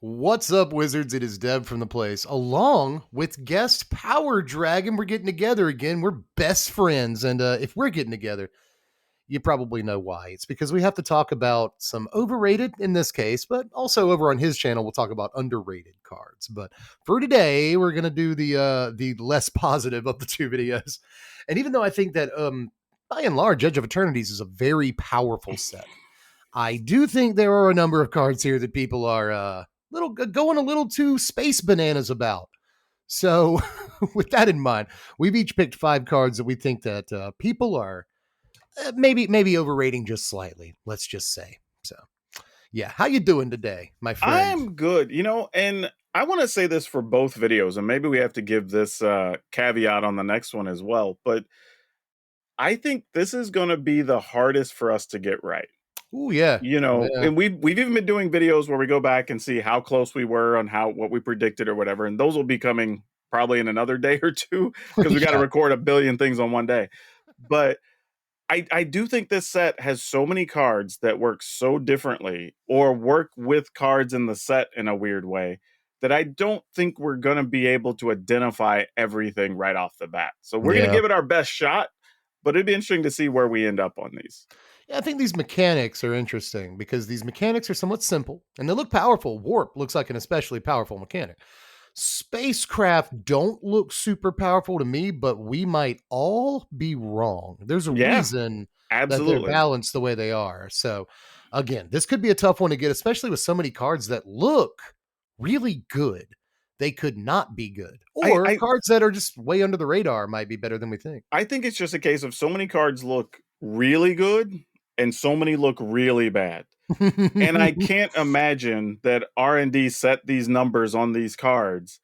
What's up, Wizards? It is Deb from the place, along with guest Powrdragn. We're getting together again. We're best friends. And if we're getting together, you probably know why. It's because we have to talk about some overrated in this case, but also over on his channel, we'll talk about underrated cards. But for today, we're going to do the less positive of the two videos. And even though I think that by and large, Edge of Eternities is a very powerful set, I do think there are a number of cards here that people are little going a little too space bananas about. So, with that in mind, we've each picked 5 cards that we think that people are maybe overrating just slightly. Let's just say. So, yeah, how you doing today, my friend? I'm good, and I want to say this for both videos, and maybe we have to give this caveat on the next one as well. But I think this is going to be the hardest for us to get right. Oh yeah, yeah, And we've even been doing videos where we go back and see how close we were on what we predicted or whatever, and those will be coming probably in another day or two because we got to yeah, record a billion things on one day. But I do think this set has so many cards that work so differently or work with cards in the set in a weird way that I don't think we're going to be able to identify everything right off the bat. So we're going to yeah. give it our best shot, but it'd be interesting to see where we end up on these. Yeah, I think these mechanics are interesting because these mechanics are somewhat simple and they look powerful. Warp looks like an especially powerful mechanic. Spacecraft don't look super powerful to me, but we might all be wrong. There's a Yeah, reason that they're absolutely. balanced the way they are. So, again, this could be a tough one to get, especially with so many cards that look really good. They could not be good, I, or I cards that are just way under the radar might be better than we think. I think it's just a case of so many cards look really good and so many look really bad. And I can't imagine that R&D set these numbers on these cards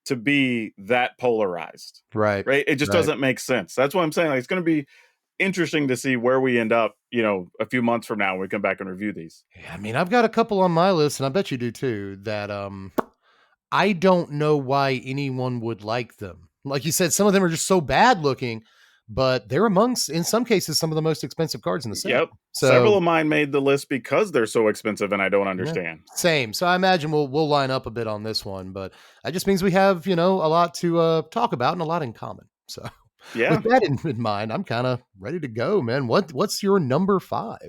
to be that polarized, Right, right? It just right. doesn't make sense. That's what I'm saying. Like, it's going to be interesting to see where we end up, a few months from now when we come back and review these. Yeah, I mean, I've got a couple on my list, and I bet you do too, that I don't know why anyone would like them. Like you said, some of them are just so bad looking, but they're amongst, in some cases, some of the most expensive cards in the set. Yep. Several So of mine made the list because they're so expensive and I don't yeah, understand. same. So I imagine we'll line up a bit on this one, but that just means we have a lot to talk about and a lot in common. So with Yeah. that in mind, I'm kind of ready to go, man. What's your number 5?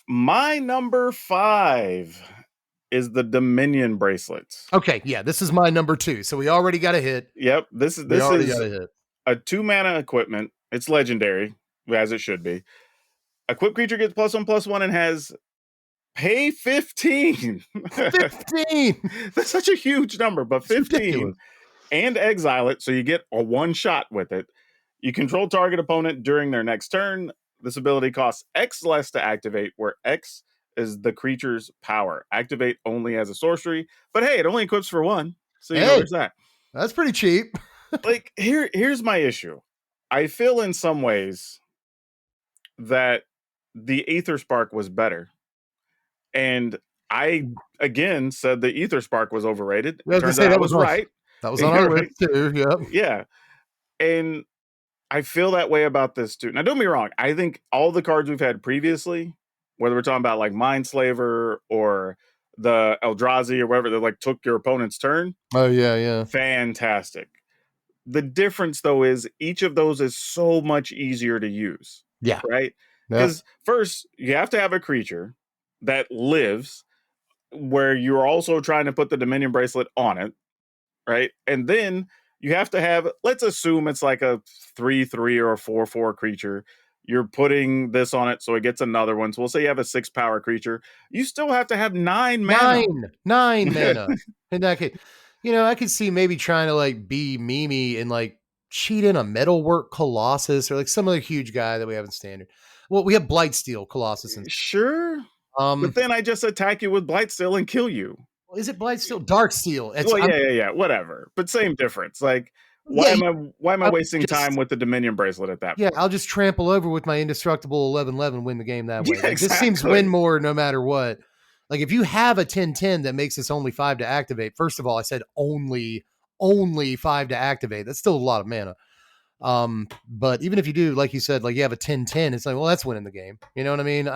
My number 5 is the Dominion bracelets. Okay, yeah, this is my number 2. So we already got a hit. Yep. This is We this already got is a hit. a 2 mana equipment. It's legendary, as it should be. Equipped creature gets +1/+1 and has pay 15. 15. That's such a huge number, but It's 15 ridiculous. and exile it. So you get a one shot with it. You control target opponent during their next turn. This ability costs X less to activate, where X is the creature's power. Activate only as a sorcery, but hey, it only equips for 1. So, Hey, there's that. that's pretty cheap. Like, here's my issue. I feel in some ways that the Aether Spark was better. And I again said the Ether Spark was overrated. I It was gonna turns say out I was right. that was on our You're list right. too. Yep. Yeah. And I feel that way about this too. Now, don't get me wrong. I think all the cards we've had previously, whether we're talking about like Mindslaver or the Eldrazi or whatever that like took your opponent's turn, Oh yeah, yeah. fantastic. The difference though is each of those is so much easier to use, Yeah. right? Yep. Because first, you have to have a creature that lives where you're also trying to put the Dominion bracelet on it, right? And then you have to have, let's assume it's like a 3/3 or a 4/4 creature. You're putting this on it so it gets another one. So we'll say you have a 6 power creature. You still have to have 9 mana. Nine mana. In that case, I could see maybe trying to like be Mimi and like cheat in a metalwork Colossus or like some other huge guy that we have in standard. Well, we have Blightsteel Colossus and Sure. But then I just attack you with Blightsteel and kill you. is it Blightsteel? Darksteel. It's Well, yeah, whatever. But same difference. Like, yeah, why am I wasting just time with the Dominion bracelet at that yeah, point? I'll just trample over with my indestructible 11/11, win the game that way. Yeah, Like this seems win exactly. more no matter what. Like if you have a 10/10 that makes this only 5 to activate, first of all, I said only 5 to activate. That's still a lot of mana. But even if you do, like you said, like you have a 10/10, it's like, well, that's winning the game. You know what I mean?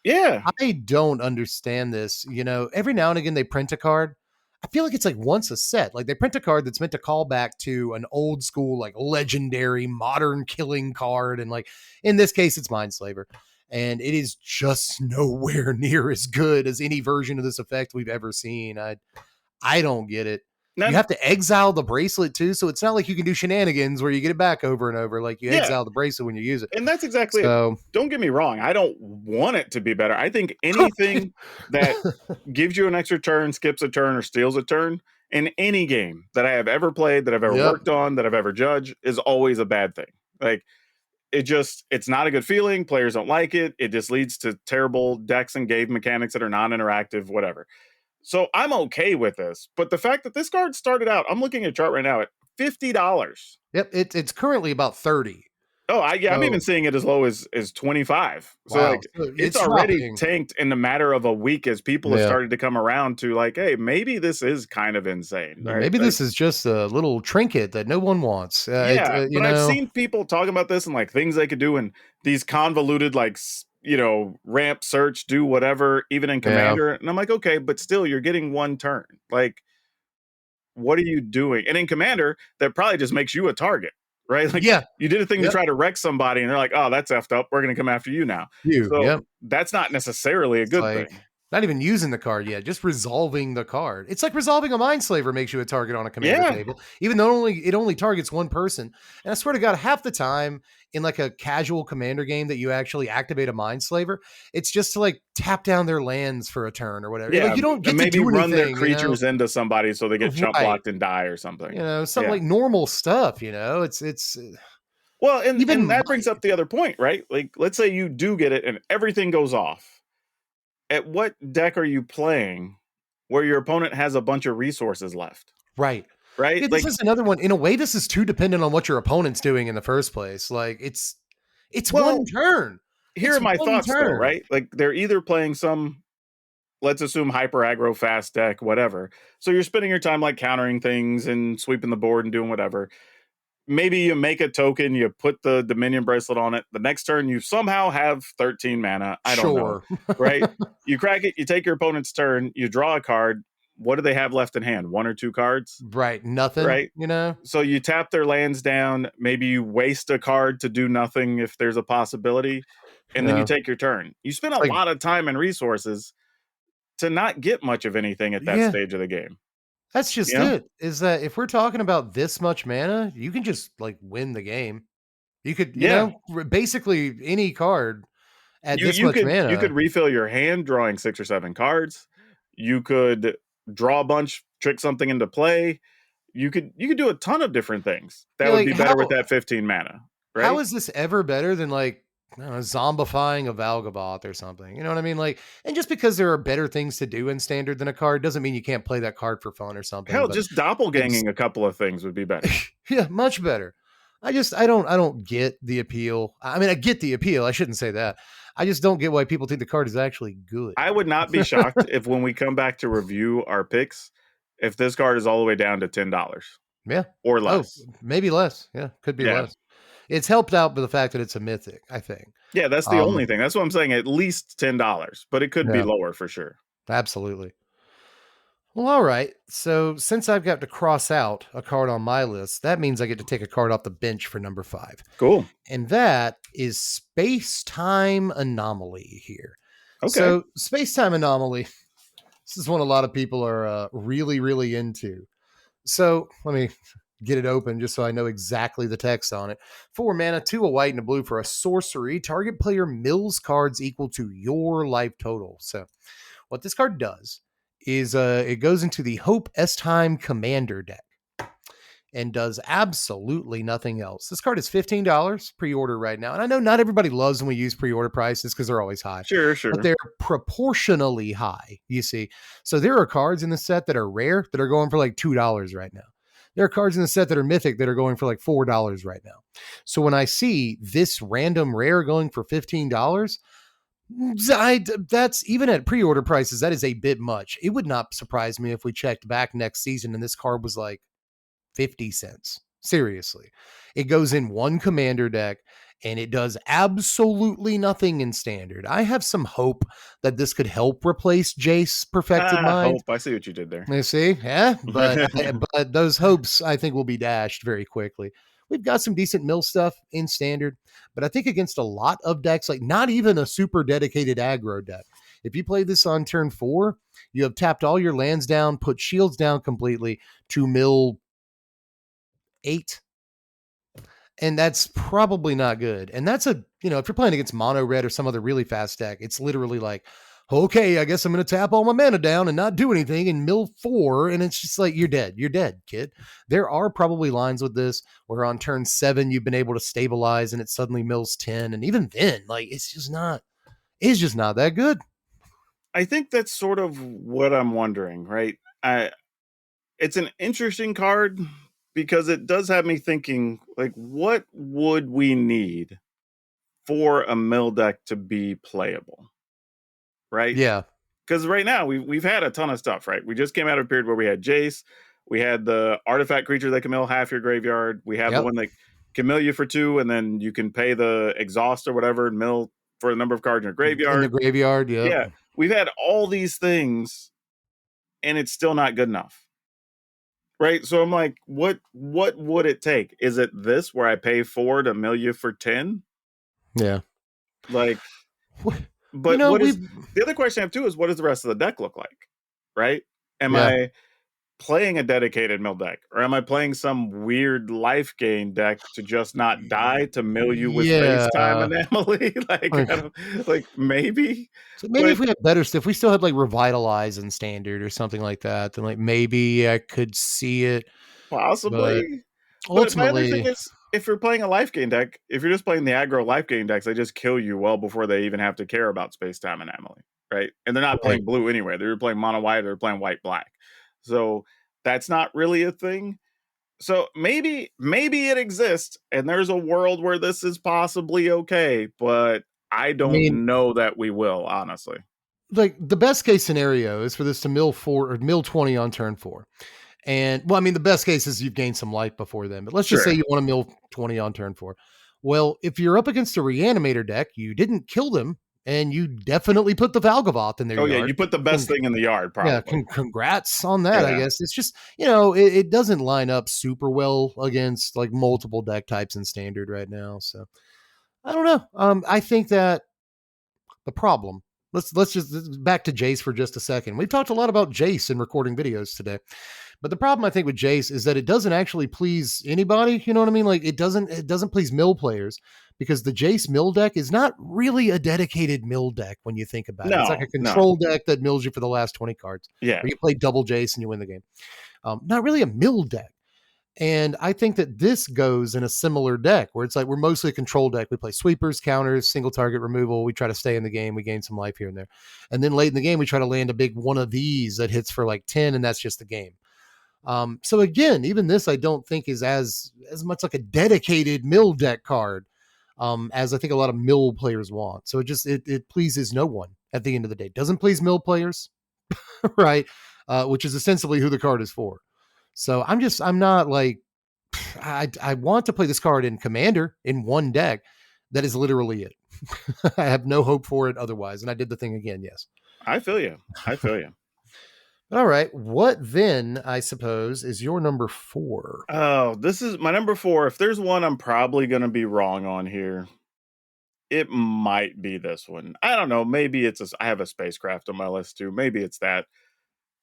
Yeah. I don't understand this. Every now and again they print a card. I feel like it's like once a set. Like they print a card that's meant to call back to an old school, like legendary modern killing card. And like in this case, it's Mindslaver. And it is just nowhere near as good as any version of this effect we've ever seen. I don't get it. You None, have to exile the bracelet too, so it's not like you can do shenanigans where you get it back over and over. Like you yeah, exile the bracelet when you use it. and that's exactly it. So Don't get me wrong. I don't want it to be better. I think anything that gives you an extra turn, skips a turn, or steals a turn in any game that I have ever played, that I've ever yep. worked on, that I've ever judged, is always a bad thing. Like it's not a good feeling. Players don't like it. It just leads to terrible decks and game mechanics that are non-interactive, whatever. So I'm okay with this. But the fact that this card started out, I'm looking at a chart right now at $50. Yep. It's currently about 30. Oh, I'm even So seeing it as low as 25. So wow. like So it's it's already dropping. tanked in a matter of a week as people have Yeah. started to come around to like, hey, maybe this is kind of insane, right? Maybe Like, this is just a little trinket that no one wants. yeah, You but I've know, seen people talking about this and like things they could do and these convoluted like ramp search, do whatever, even in yeah. Commander, and I'm like, okay, but still, you're getting one turn. Like, what are you doing? And in Commander, that probably just makes you a target, right? Like Yeah. you did a thing to Yep. try to wreck somebody, and they're like, "Oh, that's effed up. We're going to come after you now." So Yep. that's not necessarily a It's good like thing. not even using the card yet, just resolving the card. It's like resolving a Mindslaver makes you a target on a commander Yeah, table, even though it only targets one person. And I swear to God, half the time in like a casual commander game that you actually activate a Mindslaver, it's just to like tap down their lands for a turn or whatever. Like yeah, you don't and get to maybe do run their anything, you know? creatures into somebody so they get chump Right. blocked and die or You something. know, something Yeah. like normal stuff, you know. It's Well, and even that brings up the other point, right? Like, let's say you do get it and everything goes off. At what deck are you playing where your opponent has a bunch of resources left? right. Right? Yeah, this Like, is another one. In a way, this is too dependent on what your opponent's doing in the first place. Like it's one well, turn. here It's are my one thoughts though, turn. right? Like they're either playing some, let's assume, hyper aggro fast deck, whatever. So you're spending your time like countering things and sweeping the board and doing whatever. Maybe you make a token, you put the Dominion bracelet on it. The next turn, you somehow have 13 mana. I don't know, Sure. right? You crack it, you take your opponent's turn, you draw a card. What do they have left in hand? One or two cards, Right. Nothing, right? you know? So you tap their lands down. Maybe you waste a card to do nothing if there's a possibility, and then you Yeah. take your turn. You spend It's a like, lot of time and resources to not get much of anything at that yeah, stage of the game. that's You just know? it. Is that if we're talking about this much mana, you can just like win the game. You could, Yeah. basically any card at You this you much could you could mana. refill your hand drawing 6 or 7 cards. You could draw a bunch, trick something into play. You could do a ton of different things that You're would like, be better with that 15 mana, how right? is this ever better than like I don't know, zombifying a Valgaboth or something? You know what I mean? Like, and just because there are better things to do in standard than a card doesn't mean you can't play that card for fun or something. Hell, But just it's doppelganging a couple of things would be better. yeah, much better. I don't get the appeal. I mean, I get the appeal. I shouldn't say that. I just don't get why people think the card is actually good. I would not be shocked if when we come back to review our picks, if this card is all the way down to $10 Yeah. or Oh, less. maybe less. Yeah, could be Yeah. less. It's helped out by the fact that it's a mythic, I think. Yeah, that's the Um, only thing. That's what I'm saying, at least $10, but it could be yeah, lower for sure. absolutely. Well, all right. So since I've got to cross out a card on my list, that means I get to take a card off the bench for number 5. Cool. And that is Spacetime Anomaly here. Okay. So Spacetime Anomaly, this is one a lot of people are really, really into. So let me get it open just so I know exactly the text on it. 4 mana, 2 a white and a blue for a sorcery. Target player mills cards equal to your life total. So what this card does is it goes into the Hope S-Time Commander deck and does absolutely nothing else. This card is $15 pre-order right now. And I know not everybody loves when we use pre-order prices because they're always high, Sure, but sure. they're proportionally high, you see. So there are cards in the set that are rare that are going for like $2 right now. There are cards in the set that are mythic that are going for like $4 right now. So when I see this random rare going for $15, that's even at pre-order prices, that is a bit much. It would not surprise me if we checked back next season and this card was like 50 cents. Seriously. It goes in one commander deck and it does absolutely nothing in standard. I have some hope that this could help replace Jace Perfected Mind. Hope. I see what you did there. You see, yeah, but those hopes I think will be dashed very quickly. We've got some decent mill stuff in standard, but I think against a lot of decks, like not even a super dedicated aggro deck. If you play this on turn 4, you have tapped all your lands down, put shields down completely to mill 8, and that's probably not good. And that's if you're playing against mono red or some other really fast deck, it's literally like, okay, I guess I'm going to tap all my mana down and not do anything and mill 4. And it's just like, you're dead, kid. There are probably lines with this where on turn 7, you've been able to stabilize and it suddenly mills 10. And even then, like, it's just not that good. I think that's sort of what I'm wondering, right? It's an interesting card because it does have me thinking, like, what would we need for a mill deck to be playable, right? Yeah. Because right now we've had a ton of stuff, right? We just came out of a period where we had Jace, we had the artifact creature that can mill half your graveyard, we have the one that can mill you for 2, and then you can pay the exhaust or whatever and mill for a number of cards in your graveyard. In the graveyard, yeah. We've had all these things, and it's still not good enough. Right. So I'm like, what would it take? Is it this where I pay 4 to mill you for 10? Yeah. Like, but what is the other question I have too is what does the rest of the deck look like? Right? Am I playing a dedicated mill deck, or am I playing some weird life gain deck to just not die to mill you with Spacetime Anomaly? like maybe. So maybe if we had better stuff, we still had like Revitalize in standard or something like that, then like maybe I could see it. Possibly. But my other thing is, if you're playing a life gain deck, if you're just playing the aggro life gain decks, they just kill you well before they even have to care about Spacetime Anomaly, right? And they're not playing blue anyway. They're playing mono white, they're playing white black. So that's not really a thing. So maybe it exists, and there's a world where this is possibly okay, but I don't know that we will, honestly. Like the best case scenario is for this to mill 4 or mill 20 on turn 4. And well, I mean, the best case is you've gained some life before then, but let's just say you want to mill 20 on turn 4. Well, if you're up against a reanimator deck, you didn't kill them, and you definitely put the Valgavoth in their yard. Yeah, you put the best thing in the yard, probably. Yeah, congrats on that, I guess. It's just, it doesn't line up super well against like multiple deck types in standard right now. So I don't know. I think that the problem, let's just back to Jace for just a second. We've talked a lot about Jace in recording videos today. But the problem I think with Jace is that it doesn't actually please anybody. You know what I mean? Like it doesn't please mill players because the Jace mill deck is not really a dedicated mill deck when you think about it. It's like a control deck that mills you for the last 20 cards. Yeah. Or you play double Jace and you win the game. Not really a mill deck. And I think that this goes in a similar deck where it's like we're mostly a control deck. We play sweepers, counters, single target removal. We try to stay in the game. We gain some life here and there. And then late in the game, we try to land a big one of these that hits for like 10, and that's just the game. So again, even this I don't think is as much like a dedicated mill deck card as I think a lot of mill players want. So it pleases no one at the end of the day. Doesn't please mill players, right? Which is ostensibly who the card is for. So I'm not like I want to play this card in Commander in one deck. That is literally it. I have no hope for it otherwise. And I did the thing again. Yes. I feel you. All right. What then, I suppose, is your number 4? Oh, this is my number 4. If there's one I'm probably going to be wrong on here, it might be this one. I don't know. Maybe I have a spacecraft on my list too. Maybe it's that.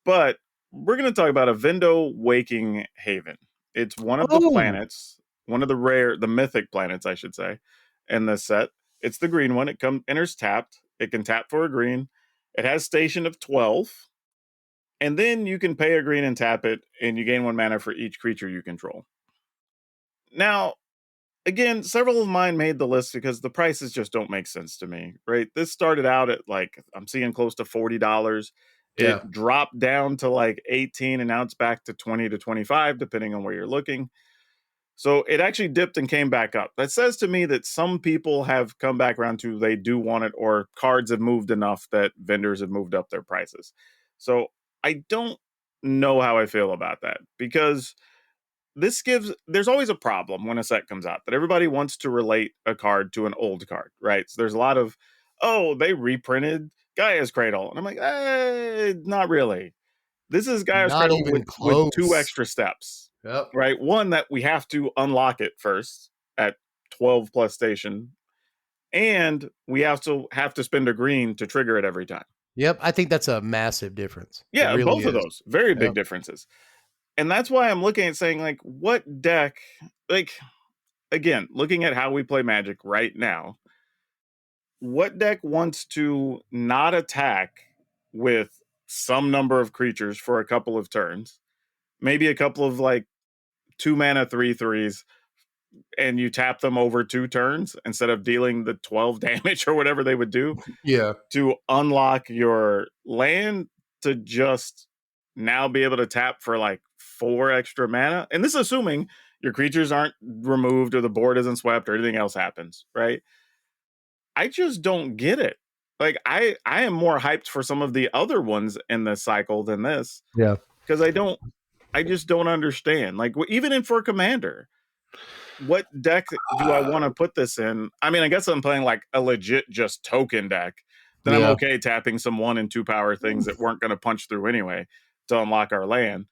But we're going to talk about a Vindo Waking Haven. It's one of the planets, one of the mythic planets, I should say, in this set. It's the green one. It enters tapped. It can tap for a green. It has station of 12. And then you can pay a green and tap it, and you gain 1 mana for each creature you control. Now, again, several of mine made the list because the prices just don't make sense to me, right? This started out at like, I'm seeing close to $40. It dropped down to like 18, and now it's back to 20 to 25, depending on where you're looking. So it actually dipped and came back up. That says to me that some people have come back around to they do want it, or cards have moved enough that vendors have moved up their prices. So I don't know how I feel about that, because there's always a problem when a set comes out that everybody wants to relate a card to an old card, right? So there's a lot of, oh, they reprinted Gaia's Cradle. And I'm like, not really. This is Gaia's Not Cradle even with two close. extra steps, Yep. right? One, that we have to unlock it first at 12 plus station, and we also have to spend a green to trigger it every time. Yep. I think that's a massive difference. It Yeah, really both of is. those very big Yep. differences. And that's why I'm looking at saying, like, what deck, like, again, looking at how we play Magic right now, what deck wants to not attack with some number of creatures for a couple of turns, maybe a couple of like 2 mana 3/3s, and you tap them over 2 turns instead of dealing the 12 damage or whatever they would do Yeah. to unlock your land, to just now be able to tap for like 4 extra mana. And this is assuming your creatures aren't removed or the board isn't swept or anything else happens, right? I just don't get it. Like I am more hyped for some of the other ones in this cycle than this, Yeah. because I just don't understand. Like even in for Commander, what deck do I want to put this in? I mean, I guess I'm playing like a legit just token deck. Then I'm Yeah. okay tapping some 1 and 2 power things that weren't going to punch through anyway to unlock our land.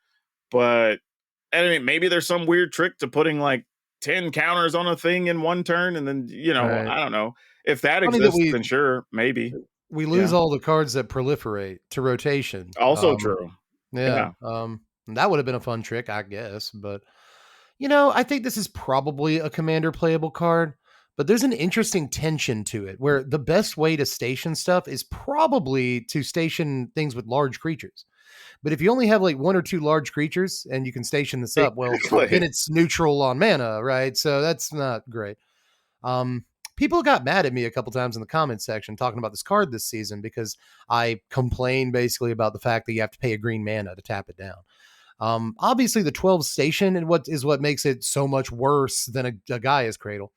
But I mean, maybe there's some weird trick to putting like 10 counters on a thing in 1 turn, and then Right. I don't know if that Funny that exists. Then sure, maybe. we lose Yeah, all the cards that proliferate to rotation. also true. Yeah. Yeah, That would have been a fun trick, I guess. But I think this is probably a commander playable card, but there's an interesting tension to it where the best way to station stuff is probably to station things with large creatures. But if you only have like 1 or 2 large creatures and you can station this up, well, then exactly. it's neutral on mana, right? So that's not great. Um, People got mad at me a couple times in the comments section talking about this card this season because I complained basically about the fact that you have to pay a green mana to tap it down. Obviously, the 12 station and what makes it so much worse than a Gaia's Cradle.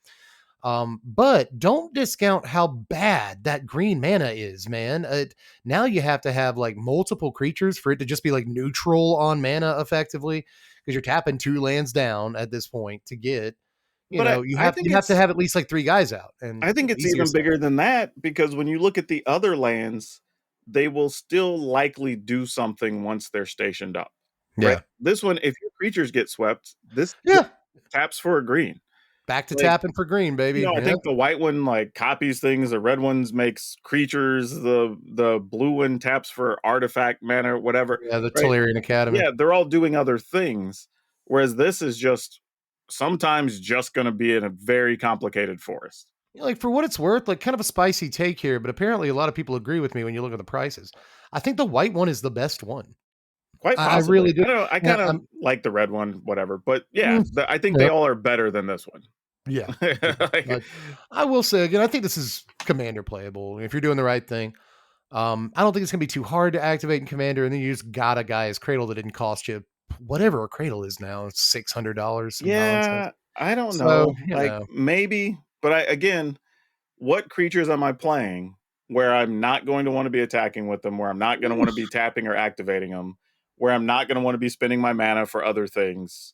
But don't discount how bad that green mana is, man. Now you have to have like multiple creatures for it to just be like neutral on mana effectively, because you're tapping 2 lands down at this point to get. But You I have think you have to it's have at least like 3 guys out and I think it's easier even stuff. bigger than that, because when you look at the other lands, they will still likely do something once they're stationed up, right? Yeah, This one, if your creatures get swept, this yeah. taps for a green. Back to Like, tapping for green, baby. I Yep. think the white one like copies things, the red ones makes creatures, the blue one taps for artifact mana, whatever, Yeah, the right? Tesaret Academy. Yeah, they're all doing other things, whereas this is just sometimes just going to be in a very complicated forest. Like for what it's worth, like kind of a spicy take here, but apparently a lot of people agree with me when you look at the prices. I think the white one is the best one. Quite I possibly. really do. I don't know. I Yeah, kind of like the red one, whatever. But yeah, mm, I think they yep, all are better than this one. yeah, yeah. Like, But I will say again, I think this is commander playable if you're doing the right thing. I don't think it's gonna be too hard to activate in commander, and then you just got a guy's cradle that didn't cost you whatever a cradle is now. It's $600, some nonsense. yeah, I don't So know. Like know, maybe, but again, what creatures am I playing where I'm not going to want to be attacking with them, where I'm not going to want to be tapping or activating them, where I'm not going to want to be spending my mana for other things,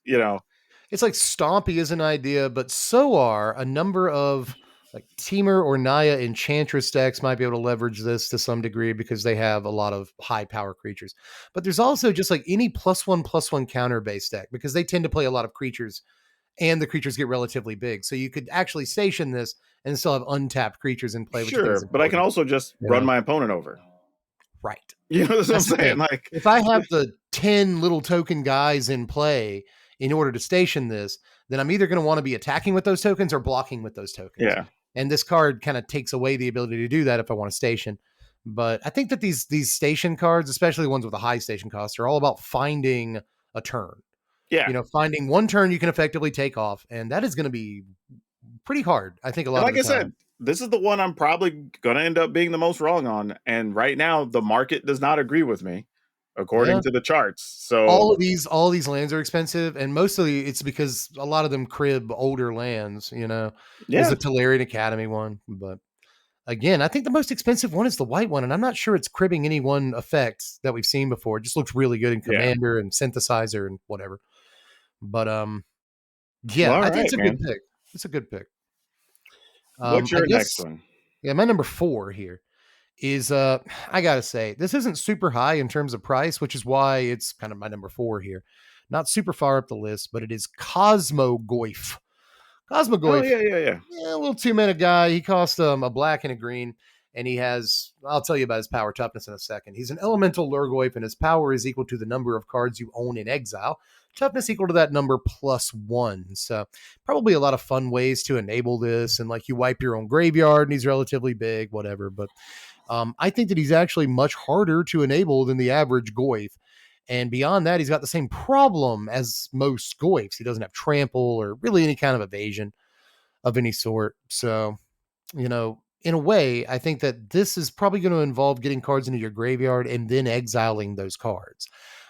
it's like Stompy is an idea, but so are a number of like Teamer or Naya Enchantress decks might be able to leverage this to some degree because they have a lot of high power creatures. But there's also just like any +1/+1 counter based deck because they tend to play a lot of creatures and the creatures get relatively big. So you could actually station this and still have untapped creatures in play, which I think Sure, is but I can important. also just You run know, my opponent over. right. That's what I'm That's the saying. thing. Like, If I have the 10 little token guys in play in order to station this, then I'm either going to want to be attacking with those tokens or blocking with those tokens. yeah, And this card kind of takes away the ability to do that if I want to station. But I think that these station cards, especially the ones with a high station cost, are all about finding a turn. yeah. Finding one turn you can effectively take off, and that is going to be pretty hard, I think, a And lot of like the I time. said, this is the one I'm probably going to end up being the most wrong on. And right now, the market does not agree with me, Yeah. according to the charts. So, All of these lands are expensive, and mostly it's because a lot of them crib older lands, is yeah, the Tolarian Academy one. But again, I think the most expensive one is the white one, and I'm not sure it's cribbing any one effect that we've seen before. It just looks really good in yeah. Commander and Synthesizer and whatever. But Well, yeah, all I think it's right, a good man. pick. It's a good pick. What's I your next guess one? yeah, my number 4 here is I gotta say this isn't super high in terms of price, which is why it's kind of my number 4 here. Not super far up the list, but it is Cosmogoyf. Oh Cosmogoyf, yeah, yeah, yeah. yeah, a little 2 mana guy. He costs a black and a green, and he has. I'll tell you about his power toughness in a second. He's an elemental Lurgoyf, and his power is equal to the number of cards you own in exile. Toughness equal to that number plus 1. So probably a lot of fun ways to enable this, and like you wipe your own graveyard, and he's relatively big, whatever. But I think that he's actually much harder to enable than the average Goyf. And beyond that, he's got the same problem as most Goyfs. He doesn't have trample or really any kind of evasion of any sort. So, in a way, I think that this is probably going to involve getting cards into your graveyard and then exiling those cards.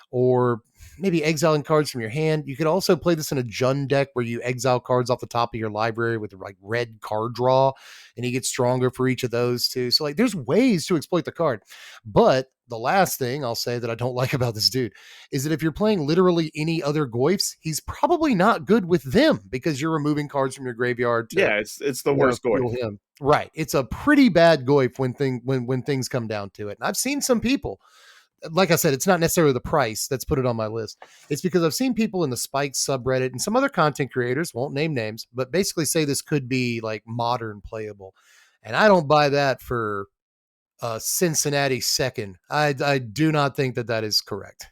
Or maybe exiling cards from your hand. You could also play this in a Jund deck where you exile cards off the top of your library with like red card draw, and he gets stronger for each of those too. So like there's ways to exploit the card. But the last thing I'll say that I don't like about this dude is that if you're playing literally any other Goyfs, he's probably not good with them because you're removing cards from your graveyard to Yeah, it's the worst fuel Goyf. him. Right. It's a pretty bad Goyf when things come down to it. And I've seen some people, like I said, it's not necessarily the price that's put it on my list. It's because I've seen people in the Spikes subreddit and some other content creators, won't name names, but basically say this could be like modern playable. And I don't buy that for Cincinnati second. I do not think that that is correct.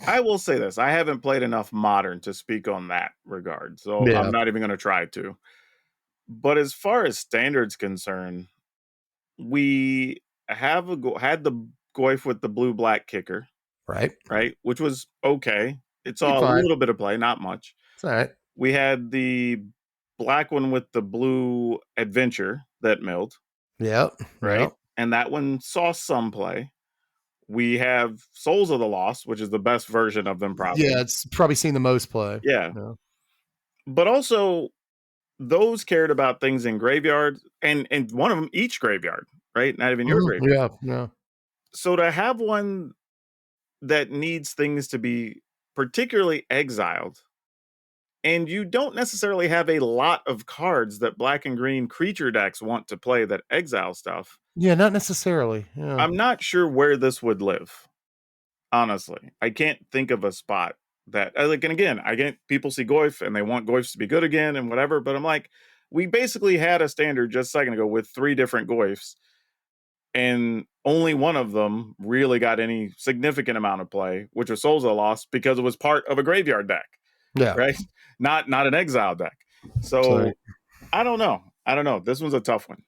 I will say this: I haven't played enough modern to speak on that regard, so I'm Yeah. not even going to try to. But as far as standards concerned, we had the Goyf with the blue black kicker, Right. right? Which was okay. It Be saw a fine. little bit of play, not much. It's all right. We had the black one with the blue adventure that milled, Yep. right? Yep. And that one saw some play. We have Souls of the Lost, which is the best version of them, Yeah, probably. it's probably seen the most play. Yeah. Yeah. But also, those cared about things in graveyard, and one of them each graveyard, right? Not even your graveyard. Yeah. Yeah. So to have one that needs things to be particularly exiled, and you don't necessarily have a lot of cards that black and green creature decks want to play that exile stuff, Yeah, not necessarily. Yeah. I'm not sure where this would live. Honestly, I can't think of a spot that like. And again, I get people see Goyf and they want Goyfs to be good again and whatever. But I'm like, we basically had a standard just a second ago with 3 different Goyfs, and only one of them really got any significant amount of play, which was Souls of the Lost, because it was part of a graveyard deck, Yeah. right? Not an exile deck. So So I don't know. I don't know. This one's a tough one.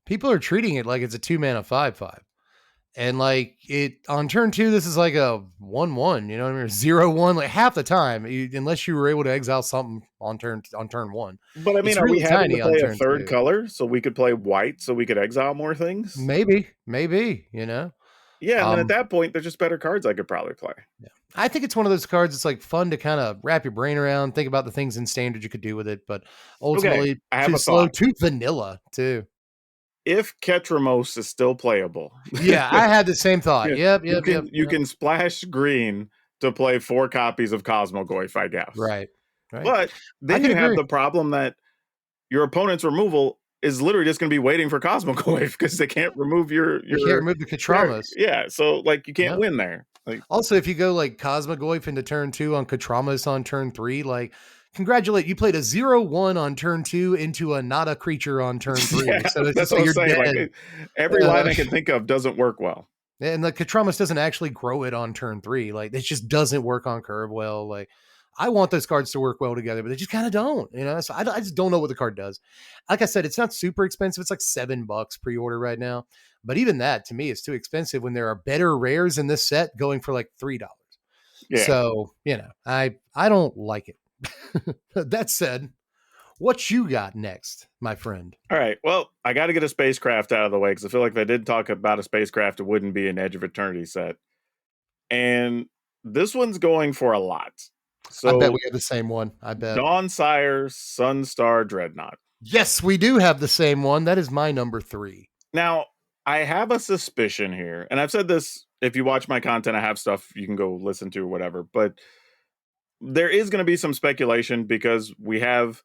people are treating it like it's a 2 mana 5/5. And like it on turn 2, this is like a 1/1, you know what I mean? 0/1, like half the time, unless you were able to exile something on turn 1. But I mean, It's are we really having to tiny on play a turn third 2. color so we could play white so we could exile more things? Maybe, you know. Yeah, and then at Um that point, there's just better cards I could probably play. yeah. I think it's one of those cards that's like fun to kind of wrap your brain around, think about the things in standard you could do with it, but Okay, ultimately I have too a slow, thought. too vanilla too. If Ketramos is still playable, Yeah, I had the same thought. yeah, Yep, you yep, yep, can you yep. can splash green to play 4 copies of Cosmogoyf, I guess. Right. Right. But I then could you have agree. the problem that your opponent's removal is literally just going to be waiting for Cosmogoyf because they can't remove You can't your remove the yeah, Katramas. yeah. So like you can't Yep. win there. Like Also, if you go like Cosmogoyf into turn 2 on Katramas on turn 3, like congratulate, you played a 0/1 on turn 2 into a not a creature on turn 3. yeah, So it's that's just what like I'm you're saying. Like dead. every line Uh, I can think of doesn't work well. and the Katramas doesn't actually grow it on turn 3. Like it just doesn't work on curve well. Like I want those cards to work well together, but they just kind of don't, you know. So I just don't know what the card does. Like I said, it's not super expensive. It's like $7 pre-order right now, but even that to me is too expensive when there are better rares in this set going for like $3. Yeah. So, I don't like it. That said, what you got next, my friend? All right. Well, I got to get a spacecraft out of the way because I feel like if I did talk about a spacecraft, it wouldn't be an Edge of Eternity set. And this one's going for a lot. I bet So we have the same one. I bet. Dawn Sire, Sunstar, Dreadnought. Yes, we do have the same one. That is my number 3. Now, I have a suspicion here, and I've said this if you watch my content, I have stuff you can go listen to or whatever. But there is going to be some speculation because we have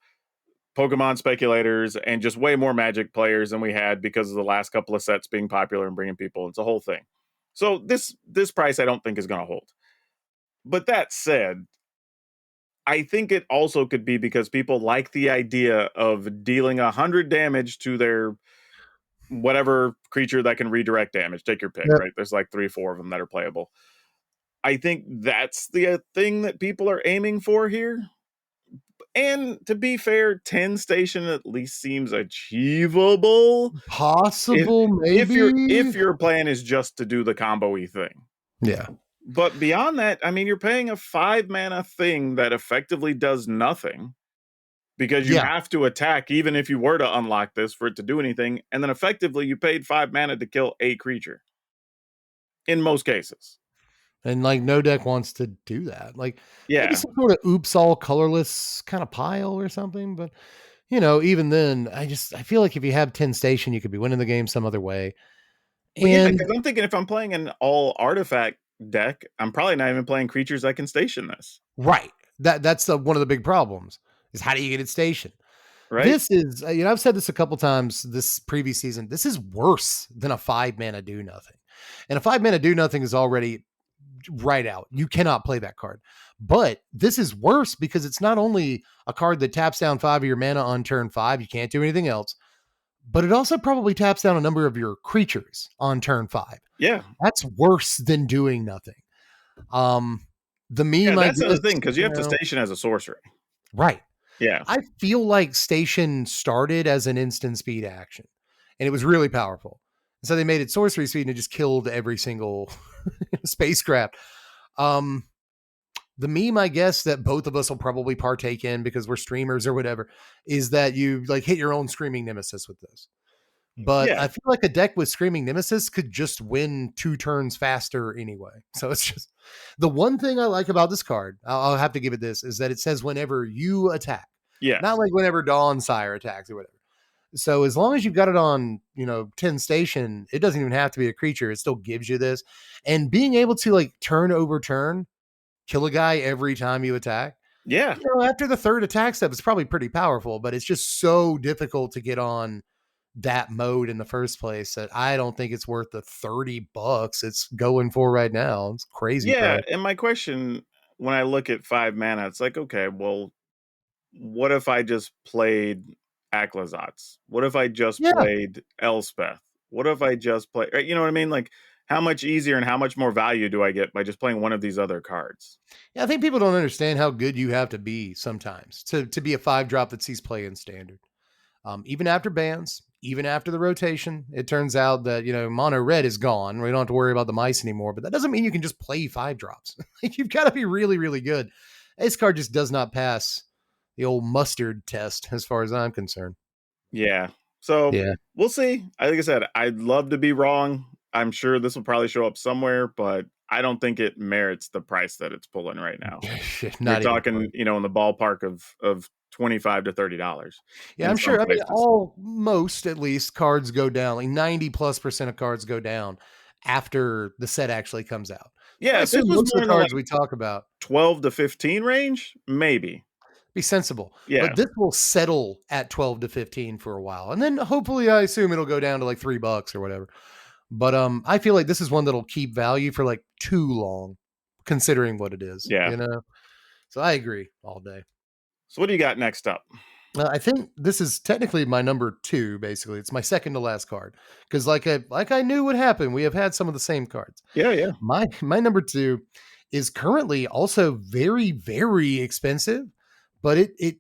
Pokemon speculators and just way more Magic players than we had because of the last couple of sets being popular and bringing people. It's a whole thing. So this price I don't think is going to hold. But that said, I think it also could be because people like the idea of dealing 100 damage to their whatever creature that can redirect damage. Take your pick, Yep. right? There's like 3 or 4 of them that are playable. I think that's the thing that people are aiming for here. And to be fair, 10 station at least seems achievable if Possible, if maybe. your plan is just to do the combo-y thing. Yeah. But beyond that, I mean, you're paying a 5 mana thing that effectively does nothing because you Yeah. have to attack even if you were to unlock this for it to do anything, and then effectively you paid 5 mana to kill a creature. In most cases. And like no deck wants to do that. Like maybe Yeah. some sort of oops all colorless kind of pile or something. But even then, I feel like if you have 10 station, you could be winning the game some other way. But yeah, And because I'm thinking if I'm playing an all artifact deck, I'm probably not even playing creatures that can station this. right. That's one of the big problems is how do you get it stationed? Right? This is, I've said this a couple times this previous season. This is worse than a 5 mana do nothing. And a 5 mana do nothing is already right out. You cannot play that card. But this is worse because it's not only a card that taps down 5 of your mana on turn 5, you can't do anything else, but it also probably taps down a number of your creatures on turn 5. Yeah. That's worse than doing nothing. The Yeah, meme, I that's guess, another thing because you have to station as a sorcery. right. Yeah. I feel like Station started as an instant speed action, and it was really powerful. So they made it sorcery speed, and it just killed every single spacecraft. The meme, I guess, that both of us will probably partake in because we're streamers or whatever, is that you like hit your own Screaming Nemesis with this. But Yeah. I feel like a deck with Screaming Nemesis could just win 2 turns faster anyway. So it's just the one thing I like about this card. I'll have to give it this is that it says whenever you attack, Yeah. not like whenever Dawn Sire attacks or whatever. So as long as you've got it on, 10 station, it doesn't even have to be a creature. It still gives you this. And being able to like turn over turn, kill a guy every time you attack. Yeah. After the third attack step, it's probably pretty powerful, but it's just so difficult to get on that mode in the first place that I don't think it's worth the $30 it's going for right now. It's crazy Yeah. price. And my question when I look at 5 mana, it's like, okay, well, what if I just played Aclazotz? What if I just Yeah. played Elspeth? What if I just play, you know what I mean? Like, how much easier and how much more value do I get by just playing one of these other cards? Yeah, I think people don't understand how good you have to be sometimes to be a 5-drop that sees play in standard. Even after bans, even after the rotation, it turns out that, mono red is gone. We don't have to worry about the mice anymore, but that doesn't mean you can just play 5-drops. You've got to be really, really good. This card just does not pass the old mustard test as far as I'm concerned. Yeah. So Yeah. we'll see. Like I said, I'd love to be wrong. I'm sure this will probably show up somewhere, but I don't think it merits the price that it's pulling right now. You're Not even talking, close. in the ballpark of $25 to $30 Yeah, in I'm some sure. I mean, places. most at least cards go down. Like 90+% of cards go down after the set actually comes out. So I Yeah, if this assume was most of more the in the like cards we talk about 12 to 15 range, maybe. be sensible. Yeah. But this will settle at 12 to 15 for a while. And then hopefully I assume it'll go down to like $3 or whatever. But I feel like this is one that'll keep value for like too long, considering what it is. Yeah. So I agree all day. So what do you got next up? I think this is technically my number 2. Basically, it's my second to last card because, like I knew would happen. We have had some of the same cards. Yeah, yeah. My number 2 is currently also very, very expensive, but it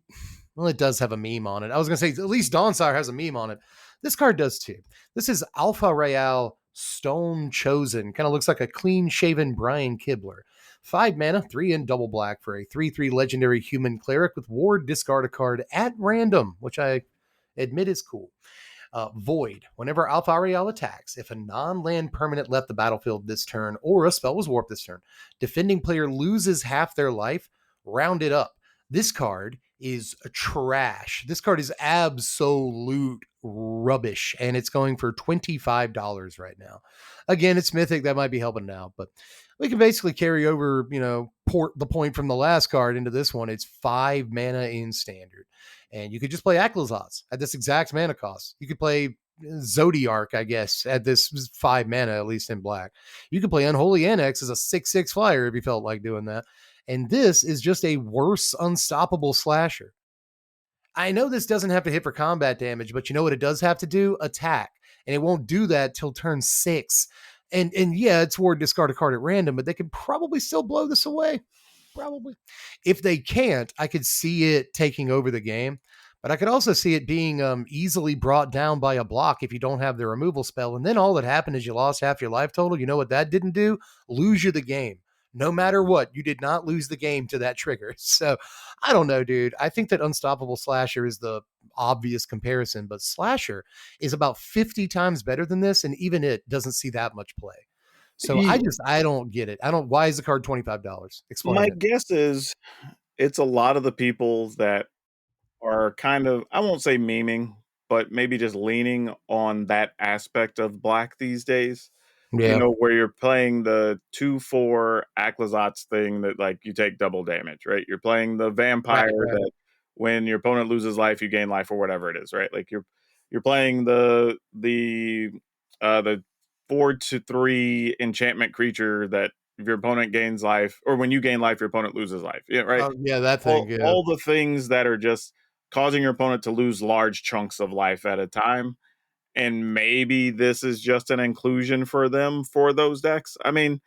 does have a meme on it. I was gonna say at least Dawnsire has a meme on it. This card does too. This is Alpha Royale Stone Chosen. Kind of looks like a clean shaven Brian Kibler. 5 mana, 3 in double black for a 3/3 legendary human cleric with ward, discard a card at random, which I admit is cool. Void. Whenever Alpha Ariel attacks, if a non-land permanent left the battlefield this turn or a spell was warped this turn, defending player loses half their life, round it up. This card is trash. This card is absolute rubbish, and it's going for $25 right now. Again, it's Mythic. That might be helping now, but we can basically carry over, port the point from the last card into this one. It's 5 mana in standard. And you could just play Aclazotz at this exact mana cost. You could play Zodiark, I guess, at this 5 mana, at least in black. You could play Unholy Annex as a 6/6 flyer if you felt like doing that. And this is just a worse unstoppable slasher. I know this doesn't have to hit for combat damage, but you know what it does have to do? Attack. And it won't do that till turn 6. And yeah, it's ward discard a card at random, but they can probably still blow this away. Probably. If they can't, I could see it taking over the game. But I could also see it being easily brought down by a block if you don't have the removal spell. And then all that happened is you lost half your life total. You know what that didn't do? Lose you the game. No matter what, you did not lose the game to that trigger. So I don't know, dude. I think that Unstoppable Slasher is the obvious comparison, but Slasher is about 50 times better than this, and even it doesn't see that much play. So I don't get it. Why is the card $25? Explain My it. guess is it's a lot of the people that are kind of, I won't say memeing, but maybe just leaning on that aspect of black these days. Yeah. Where you're playing the 2/4 Aclazotz thing that like you take double damage, right? You're playing the vampire Right. that when your opponent loses life, you gain life or whatever it is, right? Like you're playing the 4/3 enchantment creature that if your opponent gains life, or when you gain life, your opponent loses life. Yeah, right. Oh, yeah, that thing. Yeah. All the things that are just causing your opponent to lose large chunks of life at a time. And maybe this is just an inclusion for them for those decks. I mean,